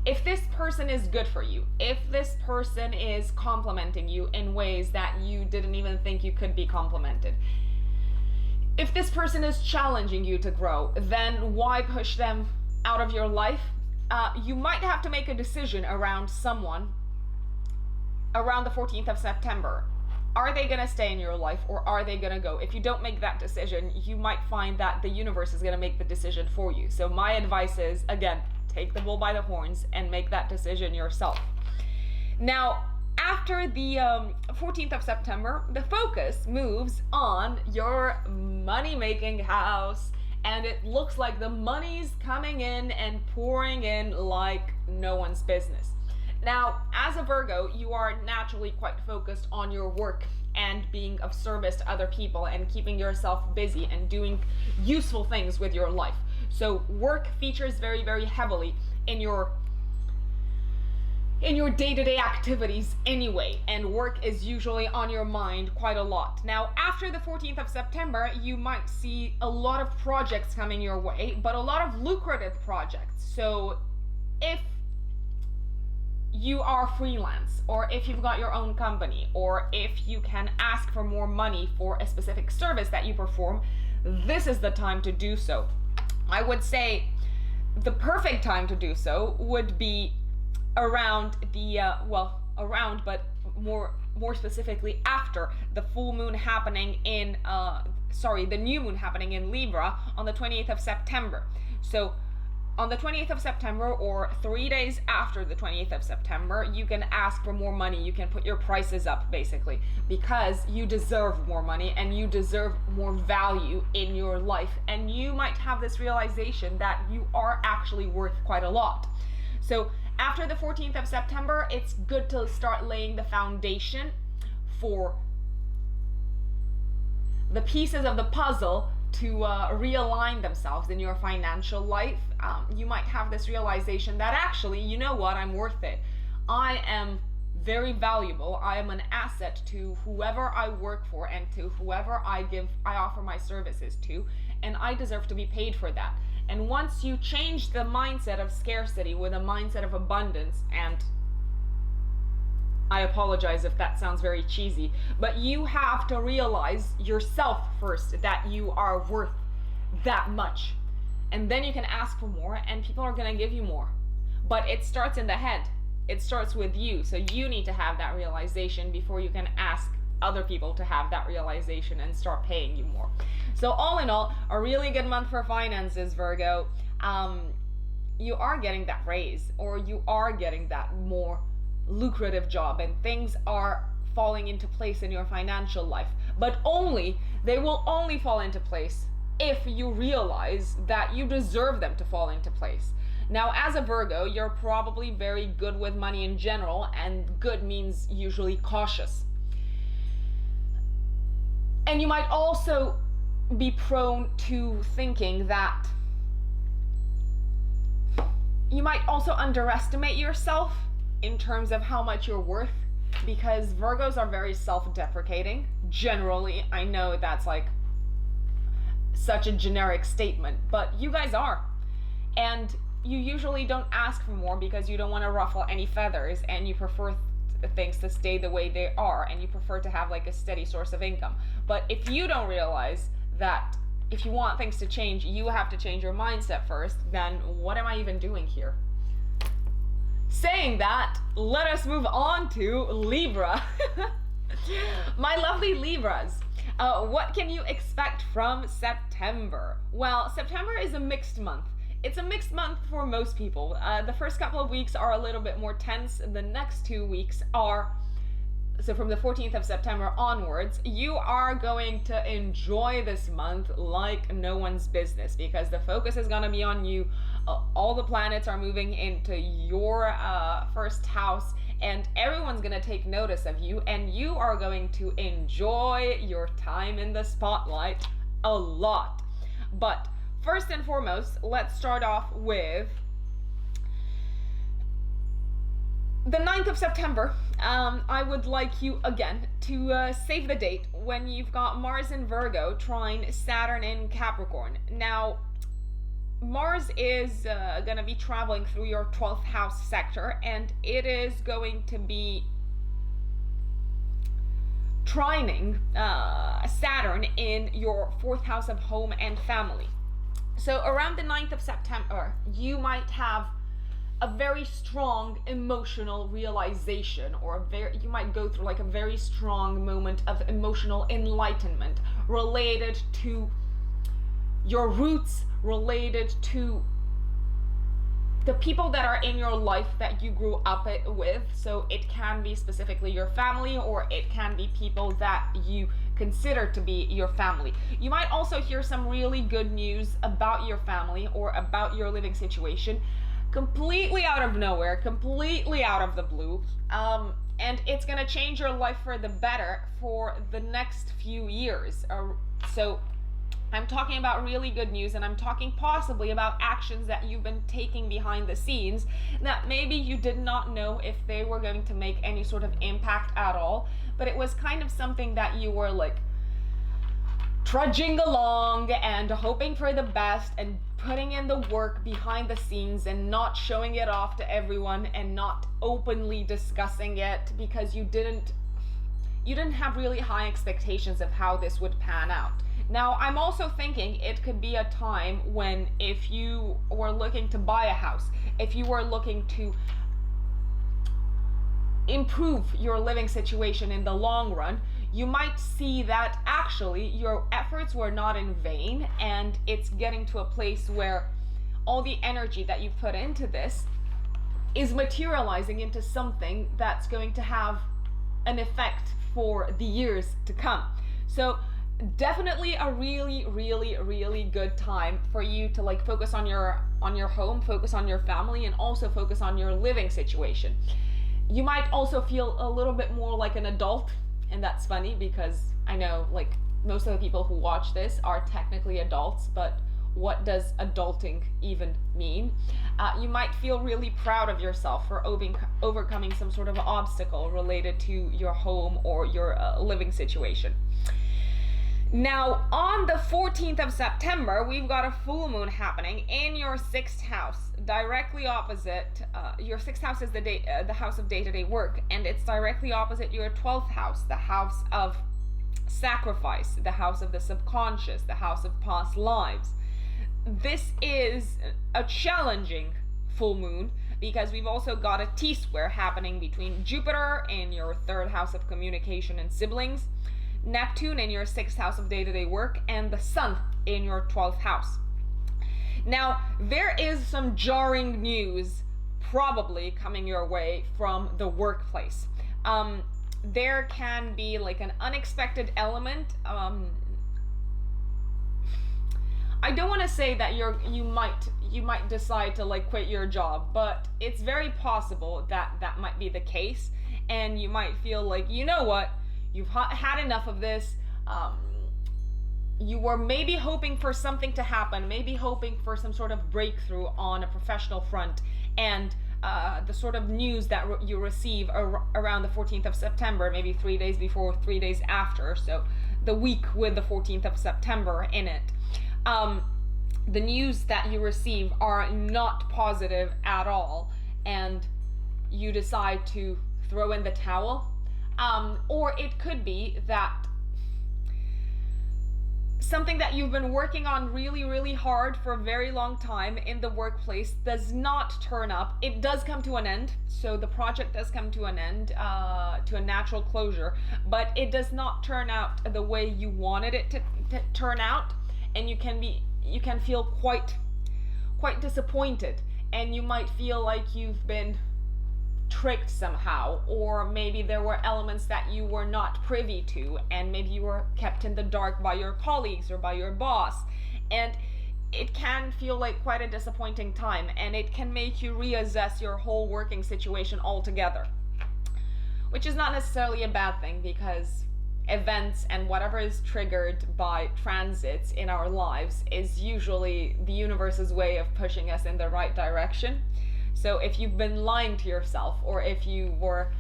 if this person is good for you, if this person is complimenting you in ways that you didn't even think you could be complimented, if this person is challenging you to grow, then why push them out of your life? You might have to make a decision around someone around the 14th of September. Are they going to stay in your life or are they going to go? If you don't make that decision, you might find that the universe is going to make the decision for you. So my advice is, again, take the bull by the horns and make that decision yourself. Now, after the 14th of September, the focus moves on your money-making house, and it looks like the money's coming in and pouring in like no one's business. Now, as a Virgo, you are naturally quite focused on your work and being of service to other people and keeping yourself busy and doing useful things with your life. So work features very, very heavily in your day-to-day activities anyway, and work is usually on your mind quite a lot. Now, after the 14th of September, you might see a lot of projects coming your way, but a lot of lucrative projects. So if you are freelance, or if you've got your own company, or if you can ask for more money for a specific service that you perform, this is the time to do so. I would say the perfect time to do so would be around the but more specifically after the full moon happening in the new moon happening in Libra on the 28th of September. So on the 28th of September, or 3 days after the 28th of September, you can ask for more money. You can put your prices up, basically, because you deserve more money and you deserve more value in your life. And you might have this realization that you are actually worth quite a lot. So after the 14th of September, it's good to start laying the foundation for the pieces of the puzzle to realign themselves in your financial life. You might have this realization that actually, you know what, I'm worth it. I am very valuable. I am an asset to whoever I work for and to whoever I offer my services to, and I deserve to be paid for that. And once you change the mindset of scarcity with a mindset of abundance, and I apologize if that sounds very cheesy, but you have to realize yourself first that you are worth that much. And then you can ask for more, and people are going to give you more. But it starts in the head. It starts with you. So you need to have that realization before you can ask other people to have that realization and start paying you more. So all in all, a really good month for finances, Virgo. You are getting that raise, or you are getting that more lucrative job, and things are falling into place in your financial life. But they will only fall into place if you realize that you deserve them to fall into place. Now, as a Virgo, you're probably very good with money in general, and good means usually cautious. And you might also be prone to thinking that you might also underestimate yourself in terms of how much you're worth, because Virgos are very self-deprecating. Generally, I know that's like such a generic statement, but you guys are. And you usually don't ask for more because you don't want to ruffle any feathers, and you prefer things to stay the way they are, and you prefer to have like a steady source of income. But if you don't realize that if you want things to change, you have to change your mindset first, then what am I even doing here? Saying that, let us move on to Libra. My lovely Libras. What can you expect from September? Well, September is a mixed month. It's a mixed month for most people. The first couple of weeks are a little bit more tense. The next 2 weeks are, so from the 14th of September onwards, you are going to enjoy this month like no one's business, because the focus is going to be on you. All the planets are moving into your first house, and everyone's going to take notice of you, and you are going to enjoy your time in the spotlight a lot. But first and foremost, let's start off with the 9th of September. I would like you again to save the date when you've got Mars in Virgo trine Saturn in Capricorn. Now, Mars is going to be traveling through your 12th house sector, and it is going to be trining Saturn in your 4th house of home and family. So around the 9th of September, you might have a very strong emotional realization, or you might go through like a very strong moment of emotional enlightenment related to your roots, related to the people that are in your life that you grew up with. So it can be specifically your family, or it can be people that you consider to be your family. You might also hear some really good news about your family or about your living situation, completely out of nowhere, completely out of the blue, and it's gonna change your life for the better for the next few years. So I'm talking about really good news, and I'm talking possibly about actions that you've been taking behind the scenes that maybe you did not know if they were going to make any sort of impact at all, but it was kind of something that you were like trudging along and hoping for the best and putting in the work behind the scenes and not showing it off to everyone and not openly discussing it because you didn't have really high expectations of how this would pan out. Now, I'm also thinking it could be a time when, if you were looking to buy a house, if you were looking to improve your living situation in the long run, you might see that actually your efforts were not in vain, and it's getting to a place where all the energy that you put into this is materializing into something that's going to have an effect for the years to come. So definitely a really, really, really good time for you to like focus on your home, focus on your family, and also focus on your living situation. You might also feel a little bit more like an adult, and that's funny because I know like most of the people who watch this are technically adults, but what does adulting even mean? You might feel really proud of yourself for overcoming some sort of obstacle related to your home or your living situation. Now, on the 14th of September, we've got a full moon happening in your 6th house, directly opposite. Your 6th house is the house of day-to-day work, and it's directly opposite your 12th house, the house of sacrifice, the house of the subconscious, the house of past lives. This is a challenging full moon because we've also got a T-square happening between Jupiter in your 3rd house of communication and siblings, Neptune in your 6th house of day-to-day work, and the Sun in your 12th house. Now, there is some jarring news probably coming your way from the workplace. There can be like an unexpected element. I don't want to say that you might decide to like quit your job, but it's very possible that might be the case, and you might feel like, you know what, you've had enough of this. You were maybe hoping for something to happen, maybe hoping for some sort of breakthrough on a professional front, and the sort of news that you receive around the 14th of September, maybe 3 days before, 3 days after, so the week with the 14th of September in it. the news that you receive are not positive at all, and you decide to throw in the towel. Or it could be that something that you've been working on really, really hard for a very long time in the workplace does not turn up. It does come to an end, so the project does come to an end, to a natural closure, but it does not turn out the way you wanted it to turn out, and you can feel quite disappointed, and you might feel like you've been tricked somehow, or maybe there were elements that you were not privy to, and maybe you were kept in the dark by your colleagues or by your boss, and it can feel like quite a disappointing time, and it can make you reassess your whole working situation altogether, which is not necessarily a bad thing, because events and whatever is triggered by transits in our lives is usually the universe's way of pushing us in the right direction. So if you've been lying to yourself, or if you were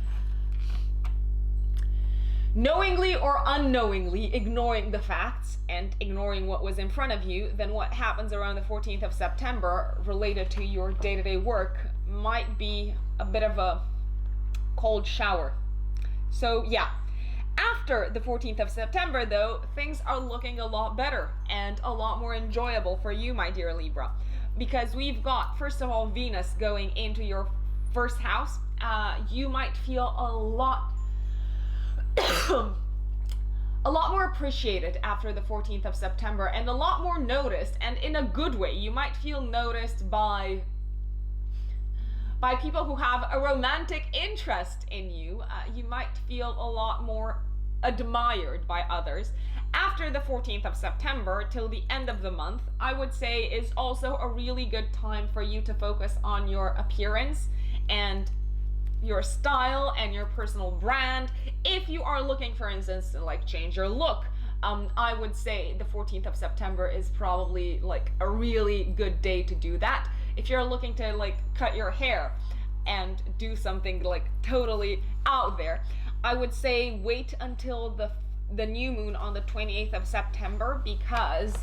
knowingly or unknowingly ignoring the facts and ignoring what was in front of you, then what happens around the 14th of September related to your day-to-day work might be a bit of a cold shower. So yeah, after the 14th of September though, things are looking a lot better and a lot more enjoyable for you, my dear Libra. Because we've got, first of all, Venus going into your first house. You might feel a lot more appreciated after the 14th of September, and a lot more noticed, and in a good way. You might feel noticed by people who have a romantic interest in you. You might feel a lot more admired by others. After the 14th of September till the end of the month, I would say is also a really good time for you to focus on your appearance and your style and your personal brand. If you are looking, for instance, to like change your look, I would say the 14th of September is probably like a really good day to do that. If you're looking to like cut your hair and do something like totally out there, I would say wait until the new moon on the 28th of September, because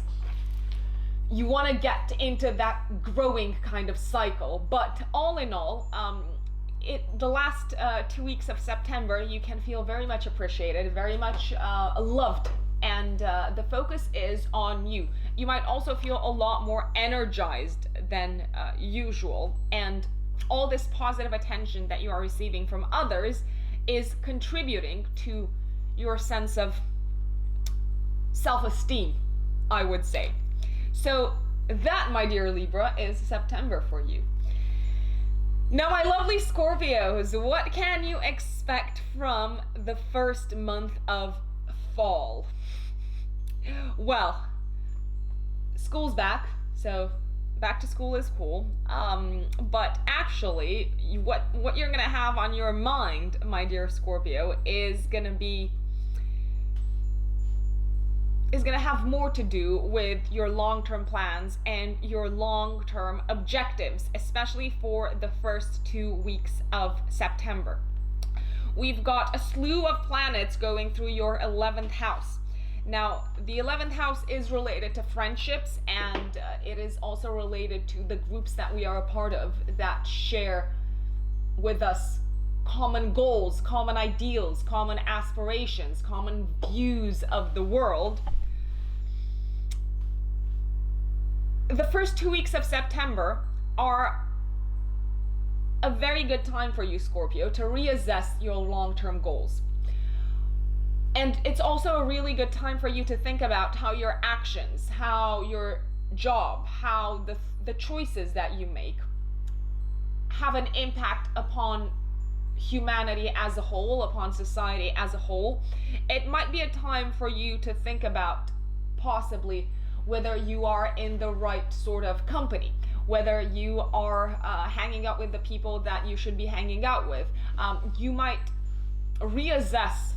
you want to get into that growing kind of cycle. But all in all, the last 2 weeks of September, you can feel very much appreciated, very much loved, and the focus is on you. You might also feel a lot more energized than usual, and all this positive attention that you are receiving from others is contributing to your sense of self-esteem, I would say. So that, my dear Libra, is September for you. Now, my lovely Scorpios, what can you expect from the first month of fall? Well, school's back, so back to school is cool. But actually, what you're gonna have on your mind, my dear Scorpio, is gonna have more to do with your long-term plans and your long-term objectives, especially for the first 2 weeks of September. We've got a slew of planets going through your 11th house. Now, the 11th house is related to friendships, and it is also related to the groups that we are a part of that share with us common goals, common ideals, common aspirations, common views of the world. The first 2 weeks of September are a very good time for you, Scorpio, to reassess your long-term goals. And it's also a really good time for you to think about how your actions, how your job, how the choices that you make have an impact upon humanity as a whole, upon society as a whole. It might be a time for you to think about possibly whether you are in the right sort of company, whether you are hanging out with the people that you should be hanging out with. You might reassess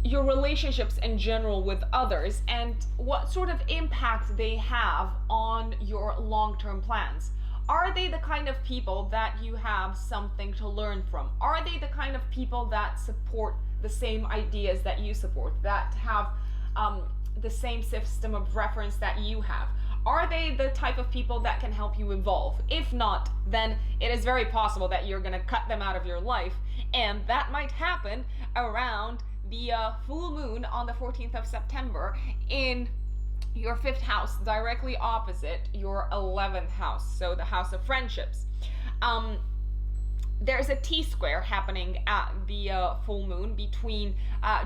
your relationships in general with others and what sort of impact they have on your long-term plans. Are they the kind of people that you have something to learn from? Are they the kind of people that support the same ideas that you support, that have the same system of reference that you have? Are they the type of people that can help you evolve? If not, then it is very possible that you're going to cut them out of your life, and that might happen around the full moon on the 14th of September in your 5th house, directly opposite your 11th house, so the house of friendships. There's a T-square happening at the full moon between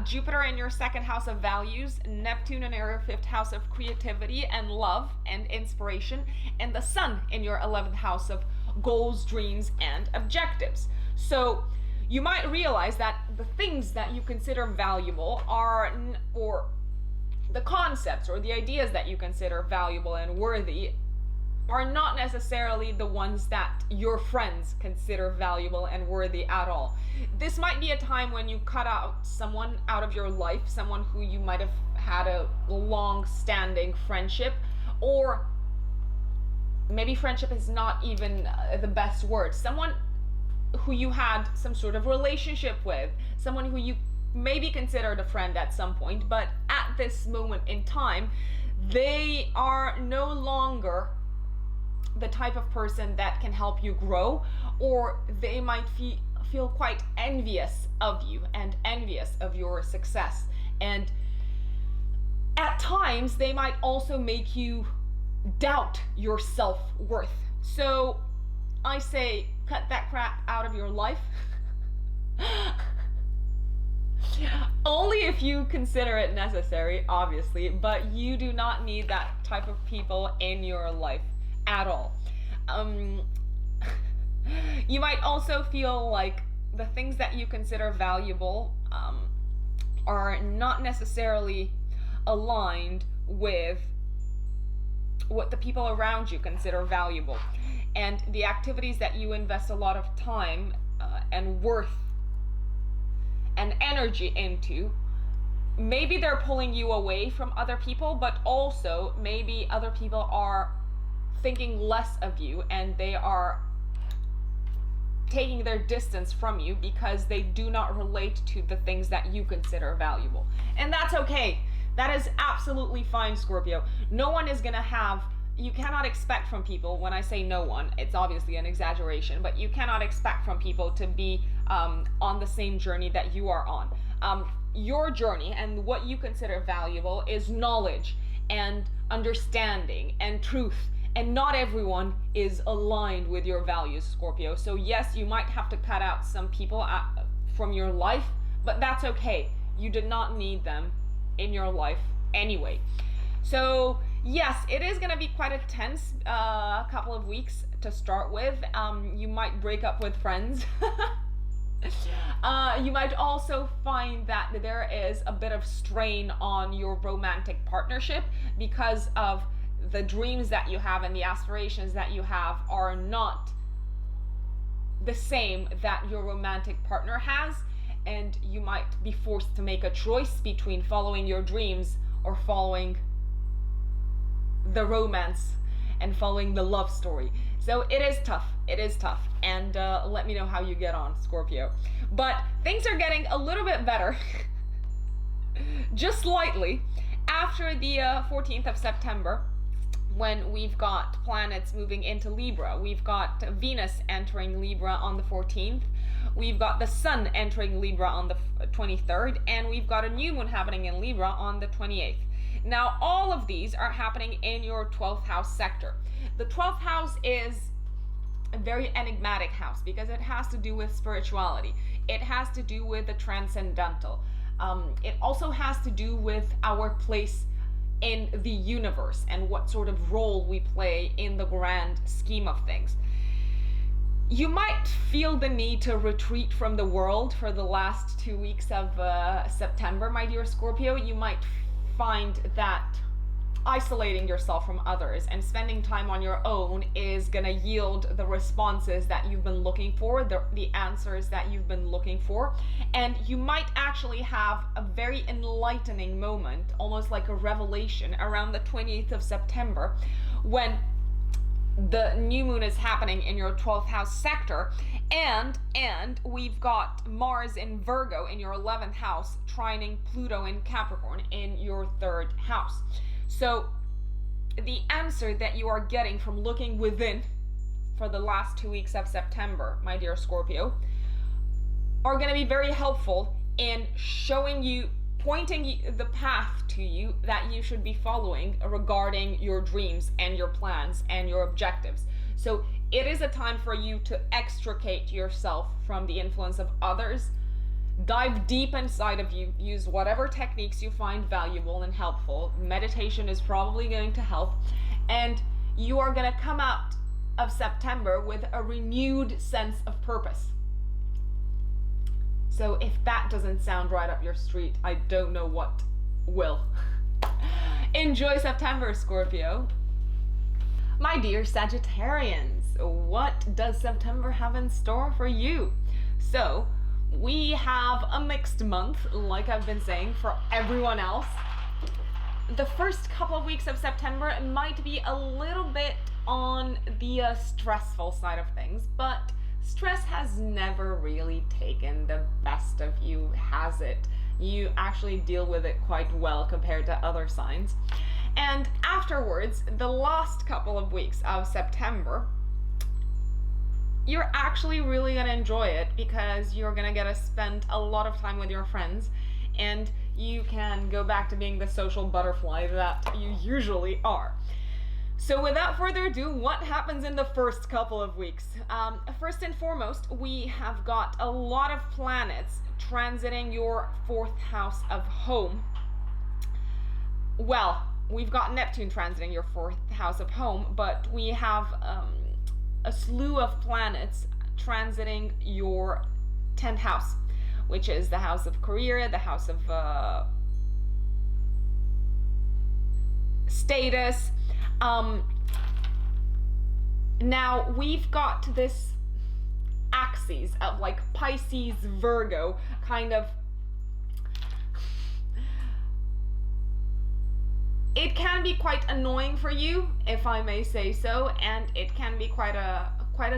Jupiter in your 2nd house of values, Neptune in your 5th house of creativity and love and inspiration, and the Sun in your 11th house of goals, dreams, and objectives. So you might realize that the things that you consider valuable are, or the concepts or the ideas that you consider valuable and worthy, are not necessarily the ones that your friends consider valuable and worthy at all. This might be a time when you cut out someone out of your life, someone who you might have had a long-standing friendship, or maybe friendship is not even the best word, someone who you had some sort of relationship with, someone who you maybe considered a friend at some point, but at this moment in time, they are no longer the type of person that can help you grow, or they might feel quite envious of you and envious of your success. And at times, they might also make you doubt your self-worth. So I say, cut that crap out of your life. Only if you consider it necessary, obviously, but you do not need that type of people in your life at all. You might also feel like the things that you consider valuable are not necessarily aligned with what the people around you consider valuable, and the activities that you invest a lot of time and worth and energy into, maybe they're pulling you away from other people, but also maybe other people are thinking less of you and they are taking their distance from you because they do not relate to the things that you consider valuable. And that's okay. That is absolutely fine, Scorpio. No one is gonna have, you cannot expect from people, when I say no one, it's obviously an exaggeration, but you cannot expect from people to be on the same journey that you are on. Your journey and what you consider valuable is knowledge and understanding and truth. And not everyone is aligned with your values, Scorpio. So yes, you might have to cut out some people from your life, but that's okay. You did not need them in your life anyway. So yes, it is going to be quite a tense couple of weeks to start with. You might break up with friends. You might also find that there is a bit of strain on your romantic partnership because of the dreams that you have and the aspirations that you have are not the same that your romantic partner has, and you might be forced to make a choice between following your dreams or following the romance and following the love story. So it is tough, and let me know how you get on, Scorpio. But things are getting a little bit better, just slightly, after the 14th of September, when we've got planets moving into Libra. We've got Venus entering Libra on the 14th, we've got the Sun entering Libra on the 23rd, and we've got a new moon happening in Libra on the 28th. Now, all of these are happening in your 12th house sector. The 12th house is a very enigmatic house because it has to do with spirituality. It has to do with the transcendental. It also has to do with our place in the universe and what sort of role we play in the grand scheme of things. You might feel the need to retreat from the world for the last 2 weeks of September, my dear Scorpio. You might find that isolating yourself from others and spending time on your own is gonna yield the responses that you've been looking for, the answers that you've been looking for. And you might actually have a very enlightening moment, almost like a revelation, around the 28th of September, when the new moon is happening in your 12th house sector, and we've got Mars in Virgo in your 11th house trining Pluto in Capricorn in your 3rd house. So the answer that you are getting from looking within for the last 2 weeks of September, my dear Scorpio, are going to be very helpful in showing you, pointing the path to you that you should be following regarding your dreams and your plans and your objectives. So it is a time for you to extricate yourself from the influence of others, dive deep inside of you, use whatever techniques you find valuable and helpful. Meditation is probably going to help, and you are going to come out of September with a renewed sense of purpose. So if that doesn't sound right up your street, I don't know what will. Enjoy September, Scorpio. My dear Sagittarians, what does September have in store for you? So we have a mixed month, like I've been saying, for everyone else. The first couple of weeks of September might be a little bit on the stressful side of things, but stress has never really taken the best of you, has it? You actually deal with it quite well compared to other signs. And afterwards, the last couple of weeks of September, you're actually really going to enjoy it because you're going to get to spend a lot of time with your friends, and you can go back to being the social butterfly that you usually are. So without further ado, what happens in the first couple of weeks? First and foremost, we have got a lot of planets transiting your 4th house of home. Well, we've got Neptune transiting your 4th house of home, but we have a slew of planets transiting your 10th house, which is the house of career, the house of status. Now we've got this axis of like Pisces, Virgo, kind of. It can be quite annoying for you, if I may say so, and it can be quite a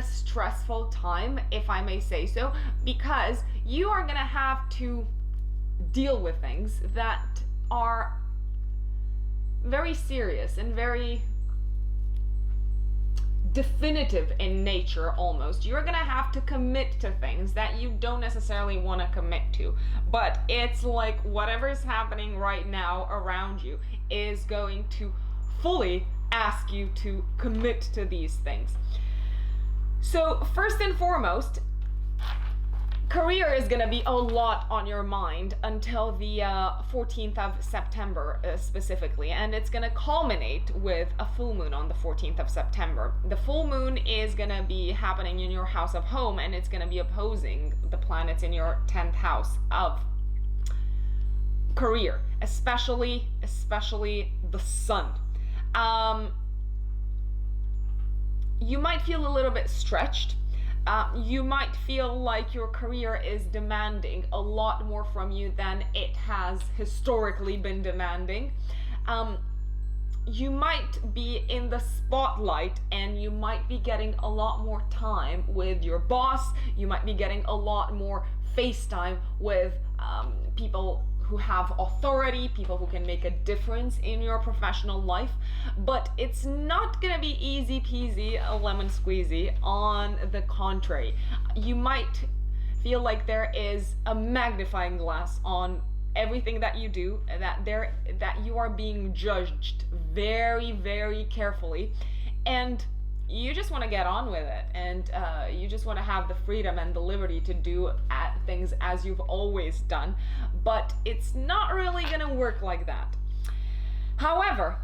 stressful time, if I may say so, because you are gonna have to deal with things that are very serious and very definitive in nature almost. You're gonna have to commit to things that you don't necessarily want to commit to, but it's like whatever's happening right now around you is going to fully ask you to commit to these things. So first and foremost, career is going to be a lot on your mind until the 14th of September specifically, and it's going to culminate with a full moon on the 14th of September. The full moon is going to be happening in your house of home, and it's going to be opposing the planets in your 10th house of career, especially the sun. You might feel a little bit stretched. You might feel like your career is demanding a lot more from you than it has historically been demanding. You might be in the spotlight, and you might be getting a lot more time with your boss. You might be getting a lot more face time with people who have authority, people who can make a difference in your professional life. But it's not gonna be easy peasy, lemon squeezy. On the contrary, you might feel like there is a magnifying glass on everything that you do, that you are being judged very, very carefully, and you just want to get on with it, and you just want to have the freedom and the liberty to do things as you've always done. But it's not really gonna work like that. However,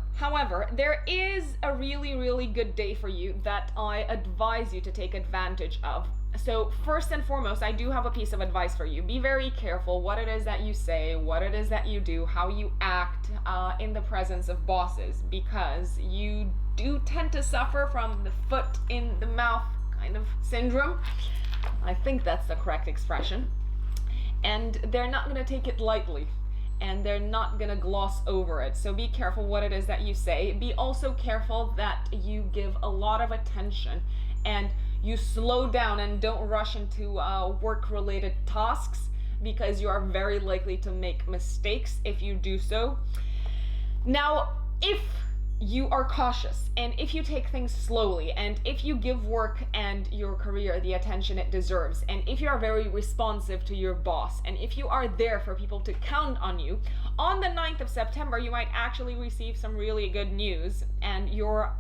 there is a really, really good day for you that I advise you to take advantage of. So first and foremost, I do have a piece of advice for you. Be very careful what it is that you say, what it is that you do, how you act in the presence of bosses, because you do tend to suffer from the foot in the mouth kind of syndrome. I think that's the correct expression. And they're not going to take it lightly. and they're not gonna gloss over it. So be careful what it is that you say. Be also careful that you give a lot of attention and you slow down and don't rush into work-related tasks, because you are very likely to make mistakes if you do so. Now, if you are cautious and if you take things slowly and if you give work and your career the attention it deserves, and if you are very responsive to your boss, and if you are there for people to count on you, on the 9th of September you might actually receive some really good news, and your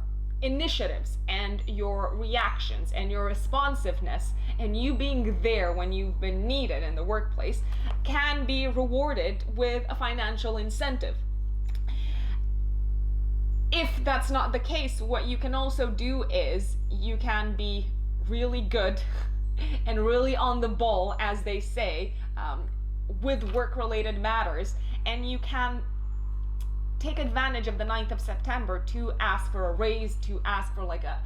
initiatives and your reactions and your responsiveness and you being there when you've been needed in the workplace can be rewarded with a financial incentive. If that's not the case, what you can also do is you can be really good and really on the ball, as they say, with work-related matters, and you can take advantage of the 9th of September to ask for a raise, to ask for like a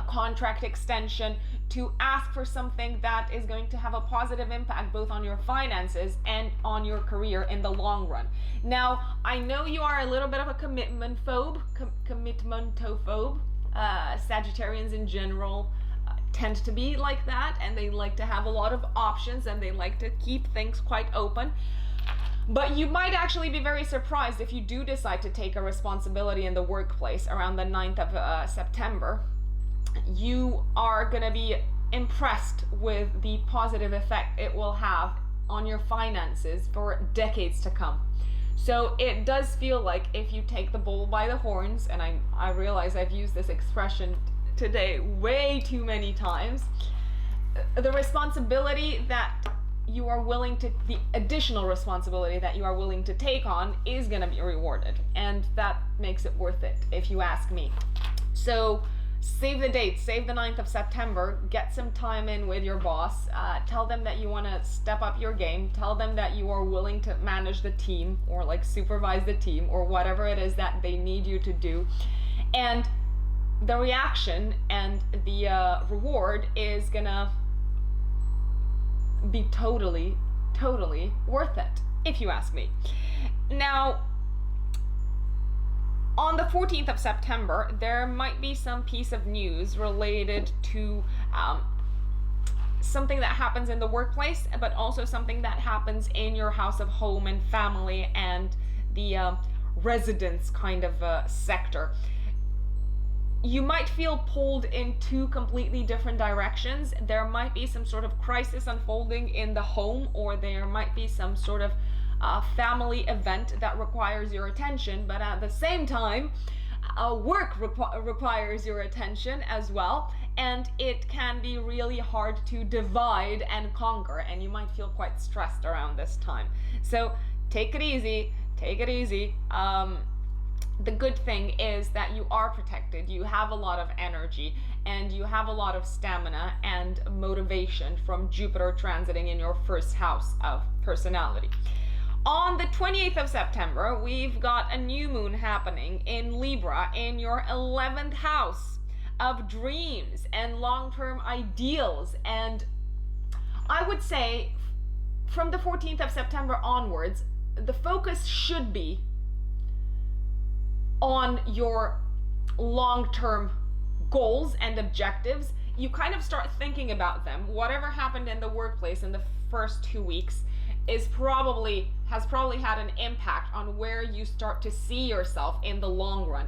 contract extension, to ask for something that is going to have a positive impact both on your finances and on your career in the long run. Now, I know you are a little bit of a commitmentophobe. Sagittarians in general tend to be like that, and they like to have a lot of options and they like to keep things quite open. But you might actually be very surprised if you do decide to take a responsibility in the workplace around the 9th of September. You are going to be impressed with the positive effect it will have on your finances for decades to come. So it does feel like if you take the bull by the horns, and I realize I've used this expression today way too many times, the responsibility that you are willing to, the additional responsibility that you are willing to take on is going to be rewarded, and that makes it worth it if you ask me. So save the date, save the 9th of September, get some time in with your boss, tell them that you want to step up your game, tell them that you are willing to manage the team or like supervise the team or whatever it is that they need you to do, and the reaction and the reward is gonna be totally worth it, if you ask me. Now, on the 14th of September, there might be some piece of news related to something that happens in the workplace, but also something that happens in your house of home and family and the residence kind of sector. You might feel pulled in two completely different directions. There might be some sort of crisis unfolding in the home, or there might be some sort of family event that requires your attention, but at the same time, work requires your attention as well, and it can be really hard to divide and conquer, and you might feel quite stressed around this time. So take it easy, take it easy. The good thing is that you are protected, you have a lot of energy, and you have a lot of stamina and motivation from Jupiter transiting in your first house of personality. On the 28th of September, we've got a new moon happening in Libra in your 11th house of dreams and long-term ideals. And I would say from the 14th of September onwards, the focus should be on your long-term goals and objectives. You kind of start thinking about them. Whatever happened in the workplace in the first 2 weeks has probably had an impact on where you start to see yourself in the long run.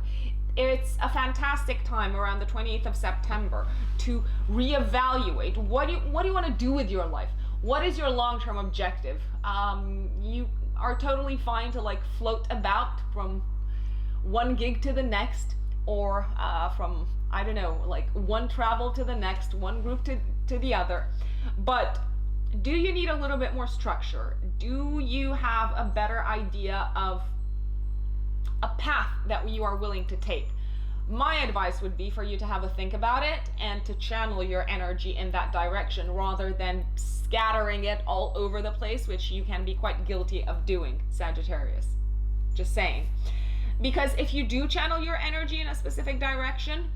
It's a fantastic time around the 28th of September to reevaluate what do you want to do with your life. What is your long-term objective? You are totally fine to like float about from one gig to the next, or from, I don't know, like one travel to the next, one group to the other. But do you need a little bit more structure? Do you have a better idea of a path that you are willing to take? My advice would be for you to have a think about it and to channel your energy in that direction rather than scattering it all over the place, which you can be quite guilty of doing, Sagittarius. Just saying. Because if you do channel your energy in a specific direction,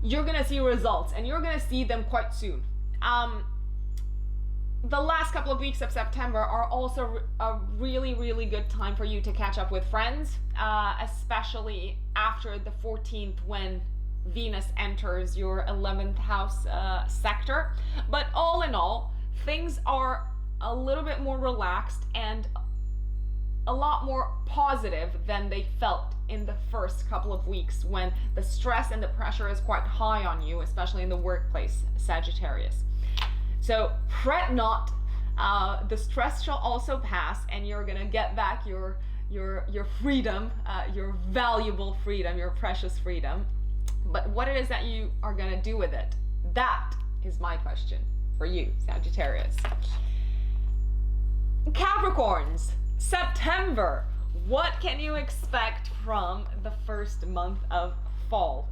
you're going to see results, and you're going to see them quite soon. the last couple of weeks of September are also a really, really good time for you to catch up with friends, especially after the 14th when Venus enters your 11th house sector. But all in all, things are a little bit more relaxed and a lot more positive than they felt in the first couple of weeks when the stress and the pressure is quite high on you, especially in the workplace, Sagittarius. So fret not, the stress shall also pass, and you're gonna get back your freedom, your valuable freedom, your precious freedom. But what it is that you are gonna do with it, that is my question for you, Sagittarius. Capricorns, September. What can you expect from the first month of fall?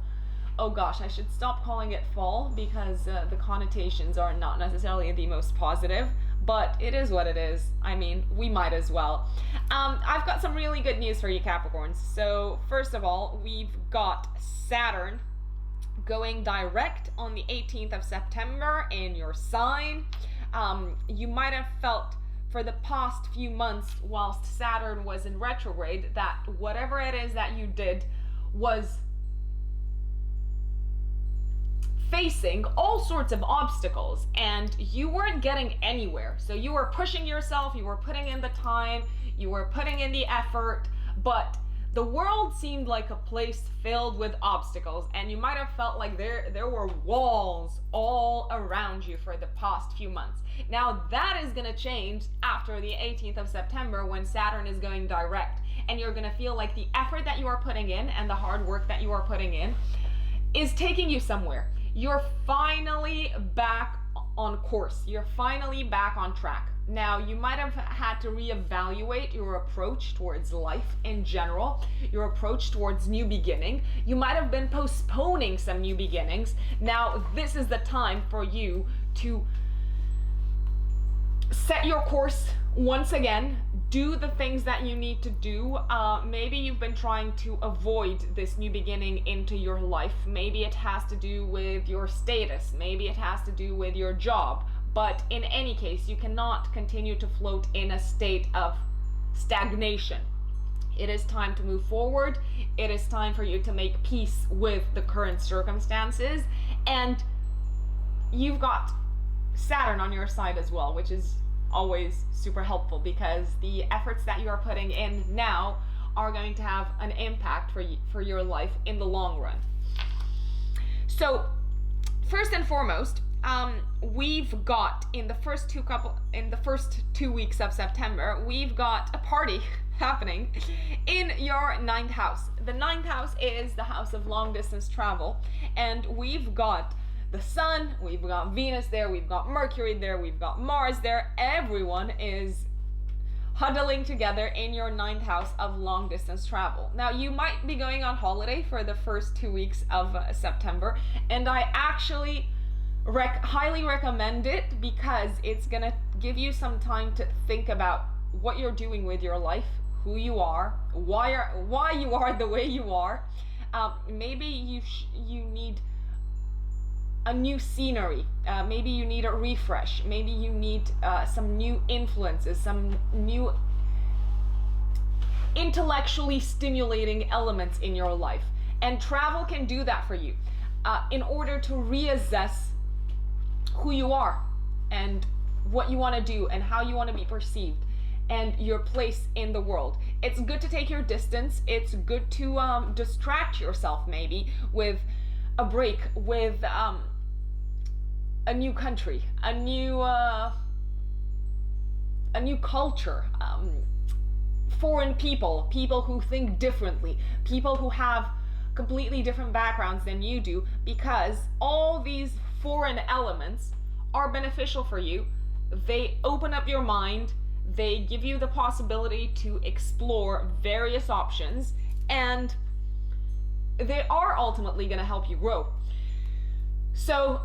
Oh gosh, I should stop calling it fall because the connotations are not necessarily the most positive, but it is what it is. I mean, we might as well. I've got some really good news for you, Capricorns. So first of all, we've got Saturn going direct on the 18th of September in your sign. You might have felt for the past few months whilst Saturn was in retrograde that whatever it is that you did was facing all sorts of obstacles and you weren't getting anywhere. So you were pushing yourself, you were putting in the time, you were putting in the effort, but the world seemed like a place filled with obstacles, and you might have felt like there were walls all around you for the past few months. Now that is going to change after the 18th of September when Saturn is going direct, and you're going to feel like the effort that you are putting in and the hard work that you are putting in is taking you somewhere. You're finally back on course. You're finally back on track. Now, you might have had to reevaluate your approach towards life in general, your approach towards new beginning. You might have been postponing some new beginnings. Now, this is the time for you to set your course once again, do the things that you need to do. Maybe you've been trying to avoid this new beginning into your life. Maybe it has to do with your status. Maybe it has to do with your job. But in any case, you cannot continue to float in a state of stagnation. It is time to move forward. It is time for you to make peace with the current circumstances. And you've got Saturn on your side as well, which is always super helpful because the efforts that you are putting in now are going to have an impact for your life in the long run. So first and foremost, we've got in the first 2 weeks of September, we've got a party happening in your 9th house. The 9th house is the house of long distance travel, and we've got the Sun, we've got Venus there, we've got Mercury there, we've got Mars there. Everyone is huddling together in your 9th house of long distance travel. Now, you might be going on holiday for the first 2 weeks of September, and I actually highly recommend it because it's gonna give you some time to think about what you're doing with your life, who you are, why you are the way you are. Maybe you need a new scenery. Maybe you need a refresh. Maybe you need some new influences, some new intellectually stimulating elements in your life. And travel can do that for you in order to reassess who you are and what you want to do and how you want to be perceived and your place in the world. It's good to take your distance. It's good to distract yourself maybe with a break, with a new country, a new culture, foreign people who think differently, people who have completely different backgrounds than you do, because all these foreign elements are beneficial for you. They open up your mind, they give you the possibility to explore various options, and they are ultimately going to help you grow. So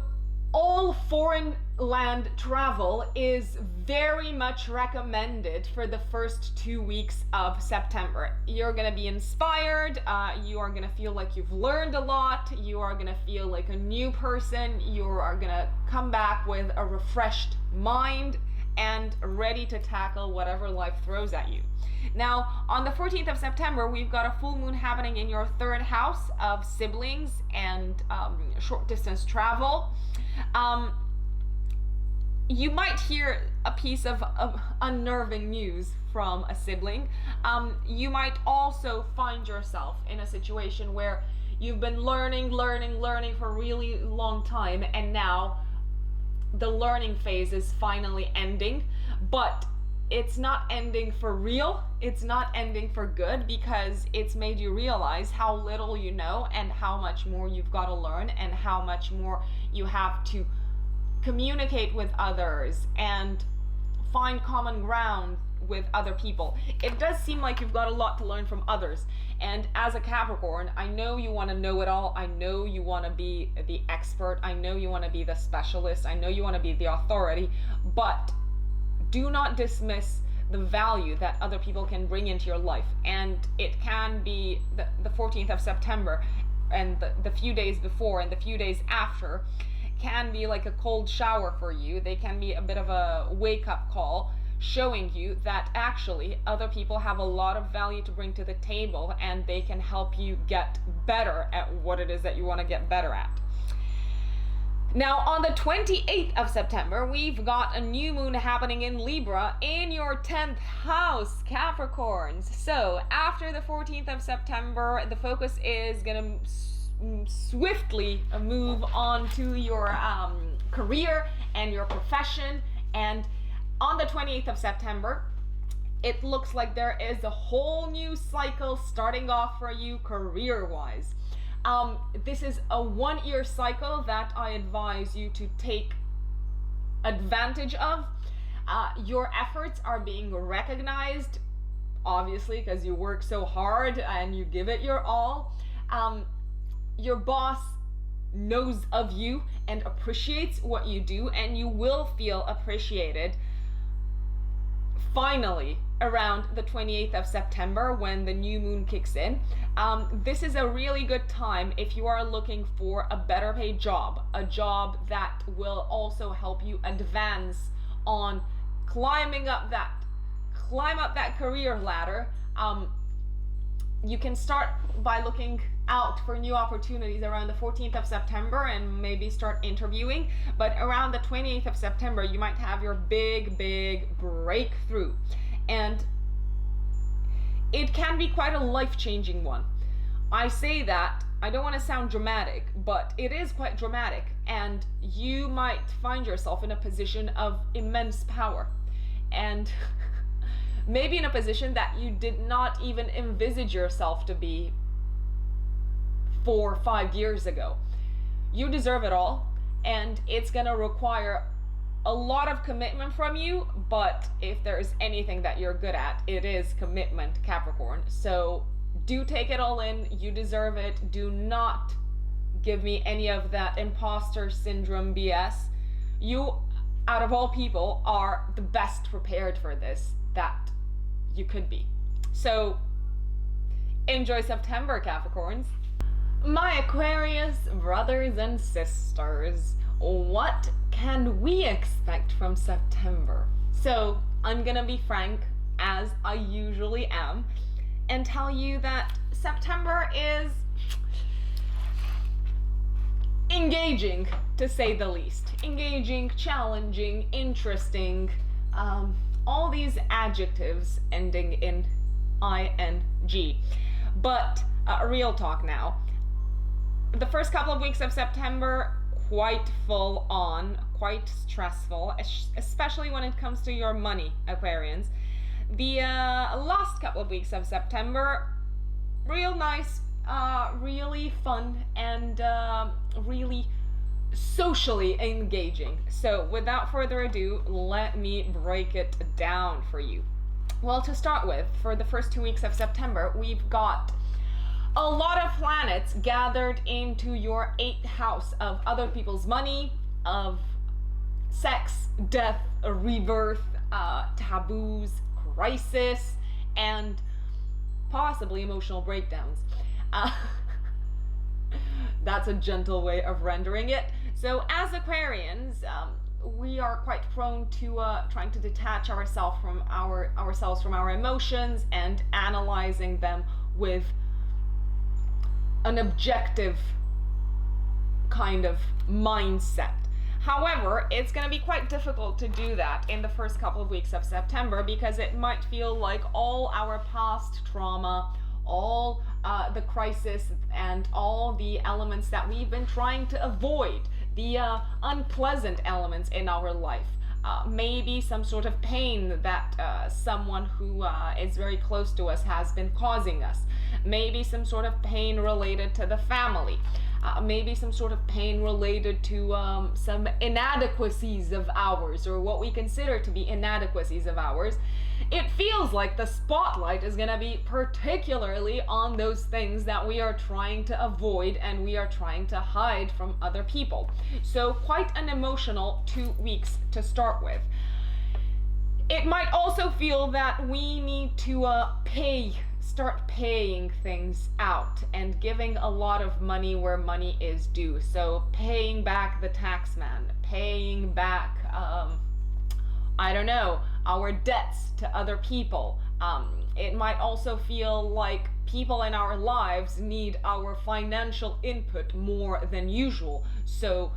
all foreign land travel is very much recommended for the first 2 weeks of September. You're going to be inspired, you are going to feel like you've learned a lot, you are going to feel like a new person, you are going to come back with a refreshed mind and ready to tackle whatever life throws at you. Now, on the 14th of September, we've got a full moon happening in your third house of siblings and short distance travel. You might hear a piece of unnerving news from a sibling. You might also find yourself in a situation where you've been learning for a really long time, and now the learning phase is finally ending, but it's not ending for real. It's not ending for good, because it's made you realize how little you know and how much more you've got to learn and how much more you have to communicate with others and find common ground with other people. It does seem like you've got a lot to learn from others. And as a Capricorn, I know you want to know it all. I know you want to be the expert. I know you want to be the specialist. I know you want to be the authority. But do not dismiss the value that other people can bring into your life. And it can be the 14th of September and the few days before and the few days after can be like a cold shower for you. They can be a bit of a wake-up call, showing you that actually other people have a lot of value to bring to the table, and they can help you get better at what it is that you want to get better at. Now, on the 28th of September, we've got a new moon happening in Libra in your 10th house, Capricorns. So after the 14th of September, the focus is going to swiftly move on to your career and your profession. And on the 28th of September, it looks like there is a whole new cycle starting off for you career-wise. This is a 1-year cycle that I advise you to take advantage of. Your efforts are being recognized, obviously, because you work so hard and you give it your all. Your boss knows of you and appreciates what you do, and you will feel appreciated finally around the 28th of September when the new moon kicks in. This is a really good time if you are looking for a better paid job, a job that will also help you advance on climb up that career ladder. You can start by looking out for new opportunities around the 14th of September and maybe start interviewing. But around the 28th of September, you might have your big breakthrough. And it can be quite a life-changing one. I say that, I don't want to sound dramatic, but it is quite dramatic. And you might find yourself in a position of immense power. And maybe in a position that you did not even envisage yourself to be 4 or 5 years ago. You deserve it all, and it's gonna require a lot of commitment from you, but if there's anything that you're good at, it is commitment, Capricorn. So do take it all in. You deserve it. Do not give me any of that imposter syndrome BS. You, out of all people, are the best prepared for this that you could be. So enjoy September, Capricorns. My Aquarius brothers and sisters, what can we expect from September? So I'm gonna be frank, as I usually am, and tell you that September is engaging, to say the least. Engaging, challenging, interesting, all these adjectives ending in ing. But real talk now. The first couple of weeks of September, quite full on, quite stressful, especially when it comes to your money, Aquarians. The last couple of weeks of September, real nice, really fun, and really socially engaging. So without further ado, let me break it down for you. Well, to start with, for the first 2 weeks of September, we've got a lot of planets gathered into your 8th house of other people's money, of sex, death, rebirth, taboos, crisis, and possibly emotional breakdowns. That's a gentle way of rendering it. So as Aquarians, we we are quite prone to trying to detach ourselves from our emotions and analyzing them with an objective kind of mindset. However, it's going to be quite difficult to do that in the first couple of weeks of September, because it might feel like all our past trauma, all the crisis, and all the elements that we've been trying to avoid, the unpleasant elements in our life, maybe some sort of pain that someone who is very close to us has been causing us, maybe some sort of pain related to the family, maybe some sort of pain related to some inadequacies of ours, or what we consider to be inadequacies of ours. It feels like the spotlight is going to be particularly on those things that we are trying to avoid and we are trying to hide from other people. So quite an emotional 2 weeks to start with. It might also feel that we need to start paying things out and giving a lot of money where money is due. So paying back the tax man, paying back our debts to other people. It might also feel like people in our lives need our financial input more than usual. So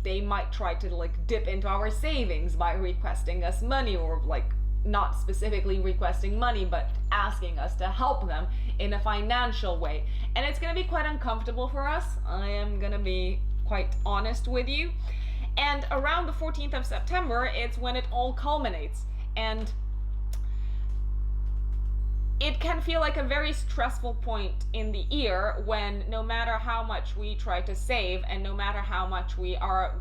they might try to dip into our savings by requesting us money, or not specifically requesting money, but asking us to help them in a financial way. And it's going to be quite uncomfortable for us. I am going to be quite honest with you. And around the 14th of September, it's when it all culminates. And it can feel like a very stressful point in the year when no matter how much we try to save and no matter how much we are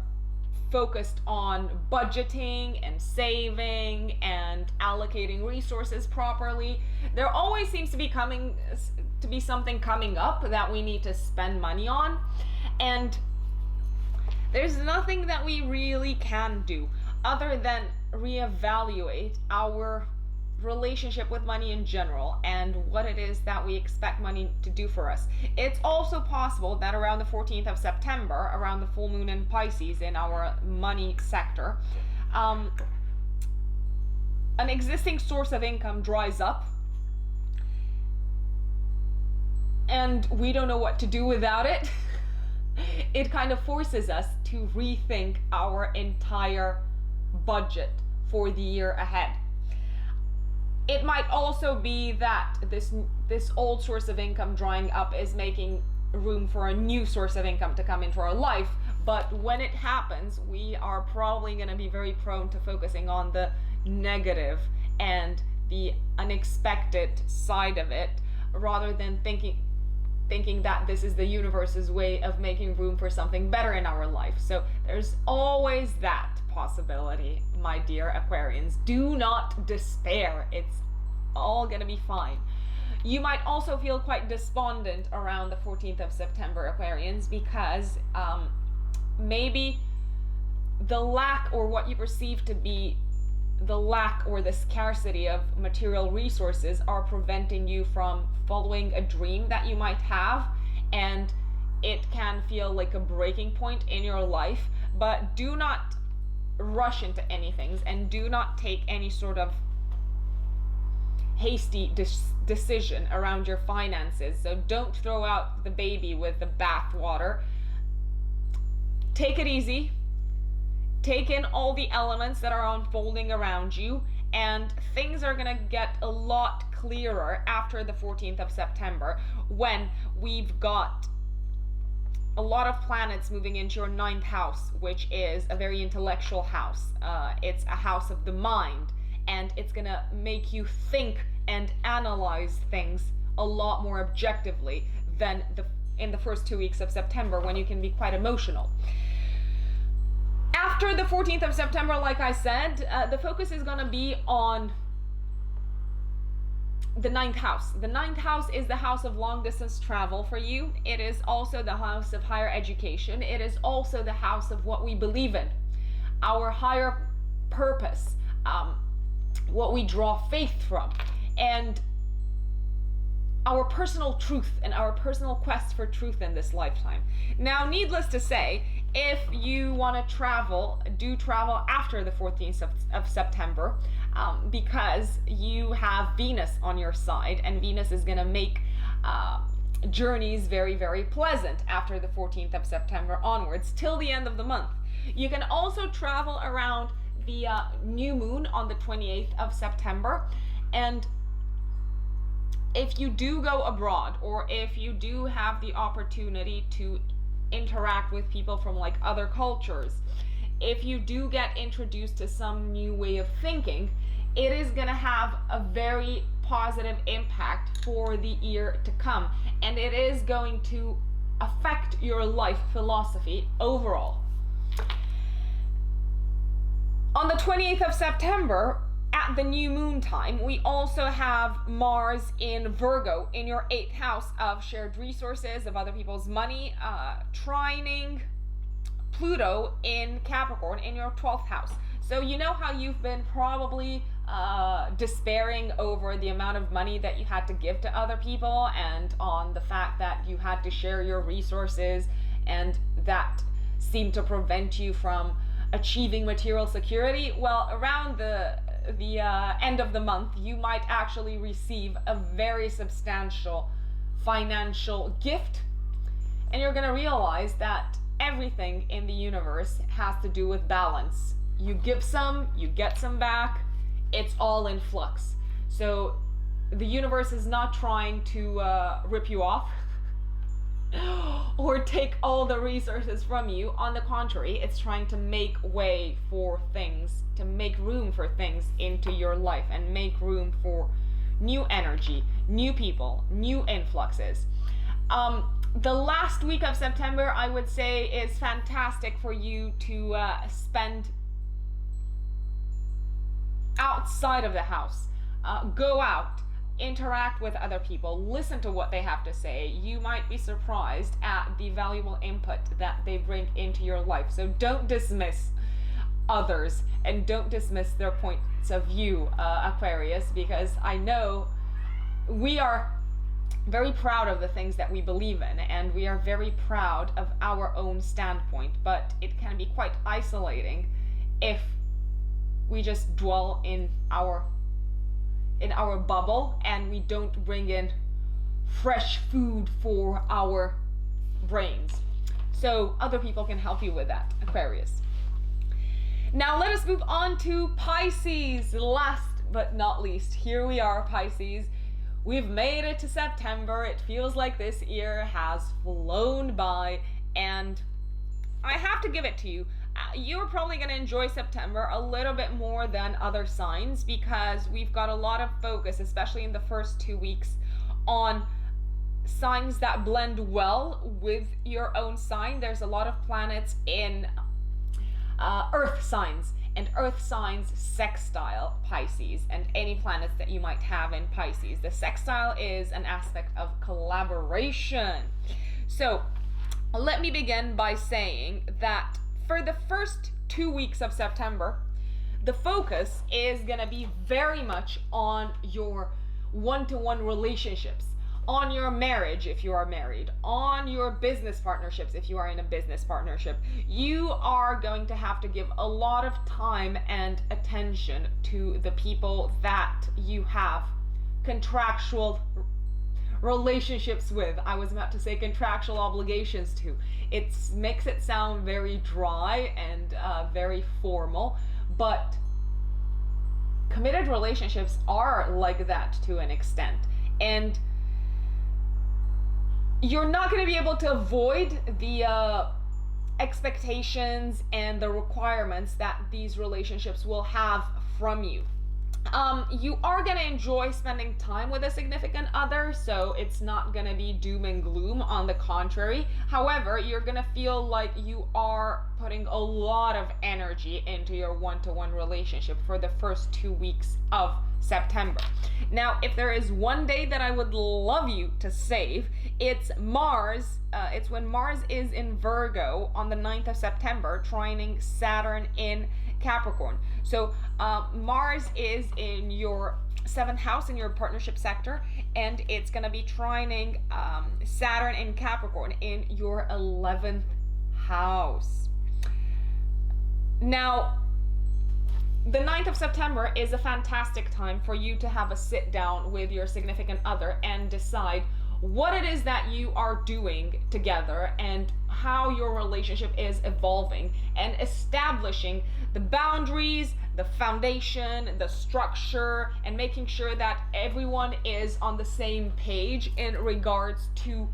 focused on budgeting and saving and allocating resources properly, there always seems to be something coming up that we need to spend money on. And there's nothing that we really can do other than reevaluate our relationship with money in general and what it is that we expect money to do for us. It's also possible that around the 14th of September, around the full moon in Pisces in our money sector, an existing source of income dries up and we don't know what to do without it. It kind of forces us to rethink our entire budget for the year ahead. It might also be that this old source of income drying up is making room for a new source of income to come into our life. But when it happens, we are probably going to be very prone to focusing on the negative and the unexpected side of it, rather than thinking that this is the universe's way of making room for something better in our life. So there's always that possibility, my dear Aquarians. Do not despair. It's all gonna be fine. You might also feel quite despondent around the 14th of September, Aquarians, because maybe the lack, or what you perceive to be the lack or the scarcity of material resources, are preventing you from following a dream that you might have, and it can feel like a breaking point in your life. But do not rush into anything and do not take any sort of hasty decision around your finances. So don't throw out the baby with the bathwater. Take it easy. Take in all the elements that are unfolding around you, and things are gonna get a lot clearer after the 14th of September, when we've got a lot of planets moving into your 9th house, which is a very intellectual house. It's a house of the mind, and it's gonna make you think and analyze things a lot more objectively than in the first 2 weeks of September, when you can be quite emotional. After the 14th of September, like I said, the focus is going to be on the 9th house. The 9th house is the house of long distance travel for you. It is also the house of higher education. It is also the house of what we believe in, our higher purpose, what we draw faith from. And our personal truth and our personal quest for truth in this lifetime. Now, needless to say, if you want to travel, do travel after the 14th of September, because you have Venus on your side, and Venus is going to make journeys very, very pleasant after the 14th of September onwards till the end of the month. You can also travel around the new moon on the 28th of September, and if you do go abroad, or if you do have the opportunity to interact with people from like other cultures, if you do get introduced to some new way of thinking, it is going to have a very positive impact for the year to come, and it is going to affect your life philosophy overall. On the 28th of September, at the new moon time, we also have Mars in Virgo in your 8th house of shared resources, of other people's money, trining Pluto in Capricorn in your 12th house. So you know how you've been probably despairing over the amount of money that you had to give to other people, and on the fact that you had to share your resources, and that seemed to prevent you from achieving material security. Well, around the end of the month, you might actually receive a very substantial financial gift, and you're going to realize that everything in the universe has to do with balance. You give some, you get some back. It's all in flux. So the universe is not trying to rip you off or take all the resources from you. On the contrary, it's trying to make way for things, to make room for things into your life, and make room for new energy, new people, new influxes. The last week of September, I would say, is fantastic for you to spend outside of the house. Go out, interact with other people, listen to what they have to say. You might be surprised at the valuable input that they bring into your life. So don't dismiss others, and don't dismiss their points of view, Aquarius, because I know we are very proud of the things that we believe in, and we are very proud of our own standpoint, but it can be quite isolating if we just dwell in our bubble and we don't bring in fresh food for our brains. So other people can help you with that, Aquarius. Now let us move on to Pisces. Last but not least, here we are, Pisces. We've made it to September. It feels like this year has flown by, and I have to give it to you. You're probably going to enjoy September a little bit more than other signs, because we've got a lot of focus, especially in the first 2 weeks, on signs that blend well with your own sign. There's a lot of planets in earth signs, and earth signs sextile Pisces and any planets that you might have in Pisces. The sextile is an aspect of collaboration. So let me begin by saying that for the first 2 weeks of September, the focus is going to be very much on your one-to-one relationships, on your marriage if you are married, on your business partnerships if you are in a business partnership. You are going to have to give a lot of time and attention to the people that you have contractual relationships with. I was about to say contractual obligations to. It makes it sound very dry and very formal, but committed relationships are like that to an extent. And you're not going to be able to avoid the expectations and the requirements that these relationships will have from you. You are going to enjoy spending time with a significant other, so it's not going to be doom and gloom. On the contrary, however, you're going to feel like you are putting a lot of energy into your one-to-one relationship for the first 2 weeks of September. Now, if there is one day that I would love you to save, it's Mars. It's when Mars is in Virgo on the 9th of September, trining Saturn in Capricorn. So Mars is in your 7th house in your partnership sector, and it's going to be trining Saturn in Capricorn in your 11th house. Now, the 9th of September is a fantastic time for you to have a sit down with your significant other and decide what it is that you are doing together and how your relationship is evolving, and establishing the boundaries, the foundation, the structure, and making sure that everyone is on the same page in regards to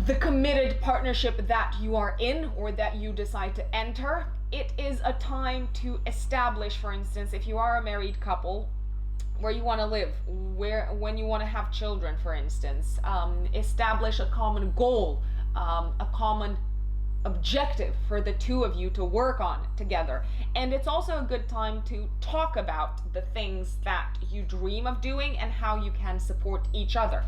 the committed partnership that you are in or that you decide to enter. It is a time to establish, for instance, if you are a married couple, where you want to live, when you want to have children, for instance. Establish a common goal, a common objective for the two of you to work on together. And it's also a good time to talk about the things that you dream of doing and how you can support each other.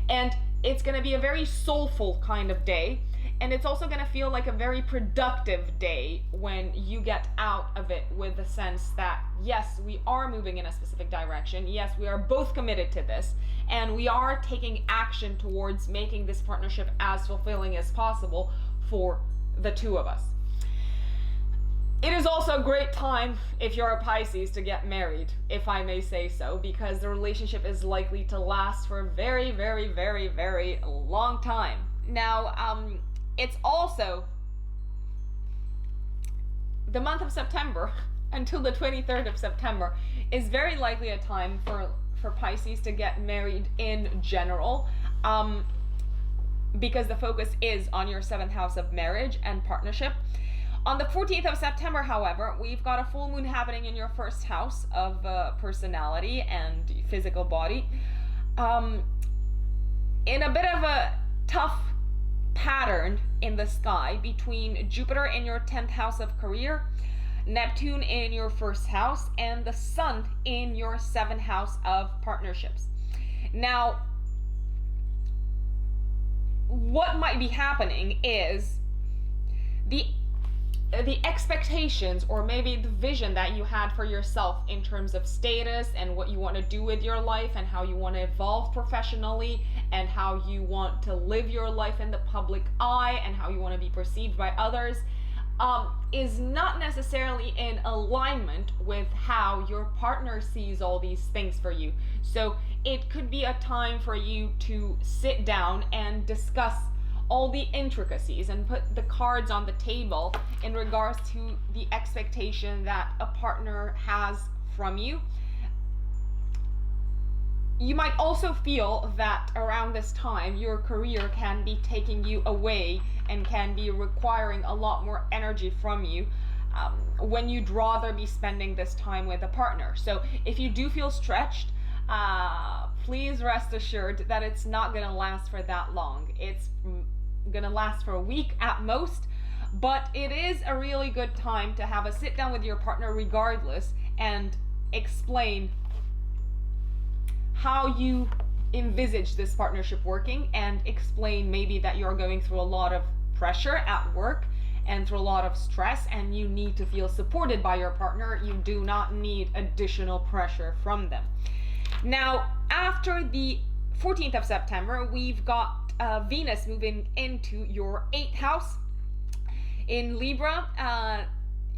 And it's going to be a very soulful kind of day. And it's also going to feel like a very productive day when you get out of it with the sense that, yes, we are moving in a specific direction. Yes, we are both committed to this. And we are taking action towards making this partnership as fulfilling as possible for the two of us. It is also a great time, if you're a Pisces, to get married, if I may say so, because the relationship is likely to last for a very, very, very, very long time. Now, it's also the month of September until the 23rd of September is very likely a time for Pisces to get married in general, because the focus is on your 7th house of marriage and partnership. On the 14th of September, however, we've got a full moon happening in your 1st house of personality and physical body, in a bit of a tough pattern in the sky between Jupiter in your 10th house of career, Neptune in your 1st house, and the Sun in your 7th house of partnerships. Now, what might be happening is the expectations, or maybe the vision that you had for yourself in terms of status and what you want to do with your life and how you want to evolve professionally and how you want to live your life in the public eye and how you want to be perceived by others, is not necessarily in alignment with how your partner sees all these things for you. So it could be a time for you to sit down and discuss all the intricacies and put the cards on the table in regards to the expectation that a partner has from you. You might also feel that around this time your career can be taking you away and can be requiring a lot more energy from you when you'd rather be spending this time with a partner. So if you do feel stretched, please rest assured that it's not going to last for that long. It's going to last for a week at most, but it is a really good time to have a sit down with your partner regardless and explain how you envisage this partnership working, and explain maybe that you're going through a lot of pressure at work and through a lot of stress, and you need to feel supported by your partner. You do not need additional pressure from them. Now, after the 14th of September, we've got Venus moving into your 8th house in Libra.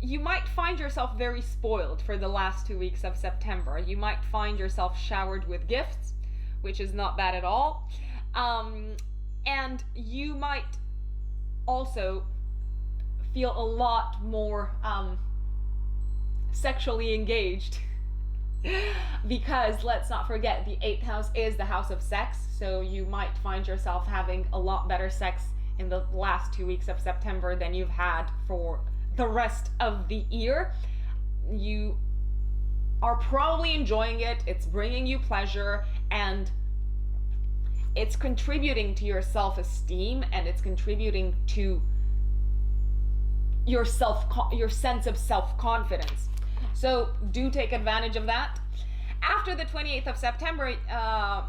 You might find yourself very spoiled for the last 2 weeks of September. You might find yourself showered with gifts, which is not bad at all. And you might also feel a lot more sexually engaged because let's not forget, the 8th house is the house of sex. So you might find yourself having a lot better sex in the last 2 weeks of September than you've had for the rest of the year. You are probably enjoying it. It's bringing you pleasure, and it's contributing to your self-esteem, and it's contributing to your sense of self-confidence. So do take advantage of that. After the 28th of September,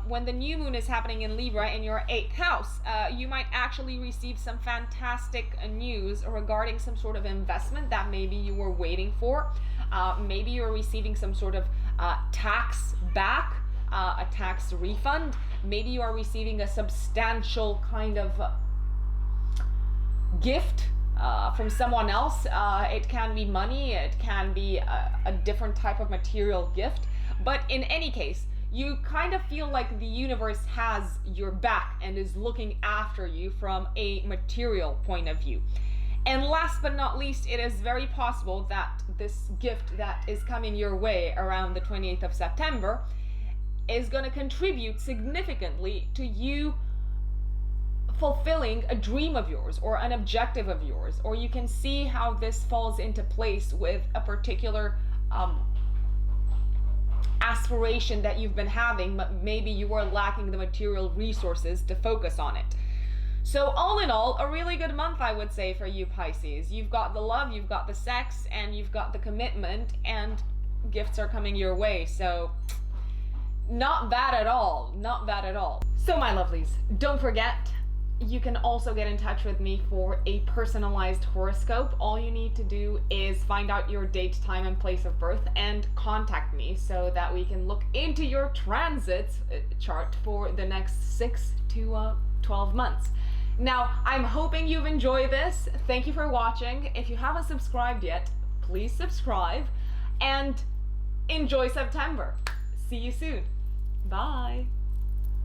when the new moon is happening in Libra in your 8th house, you might actually receive some fantastic news regarding some sort of investment that maybe you were waiting for. Maybe you're receiving some sort of tax back, a tax refund. Maybe you are receiving a substantial kind of gift from someone else. It can be money, it can be a different type of material gift. But in any case, you kind of feel like the universe has your back and is looking after you from a material point of view. And last but not least, it is very possible that this gift that is coming your way around the 28th of September is going to contribute significantly to you fulfilling a dream of yours or an objective of yours. Or you can see how this falls into place with a particular aspiration that you've been having, but maybe you were lacking the material resources to focus on it. So all in all, a really good month, I would say, for you Pisces. You've got the love, you've got the sex, and you've got the commitment, and gifts are coming your way. So not bad at all, not bad at all. So my lovelies, don't forget, you can also get in touch with me for a personalized horoscope. All you need to do is find out your date, time, and place of birth and contact me so that we can look into your transits chart for the next 6 to 12 months. Now, I'm hoping you've enjoyed this. Thank you for watching. If you haven't subscribed yet, please subscribe and enjoy September. See you soon. Bye.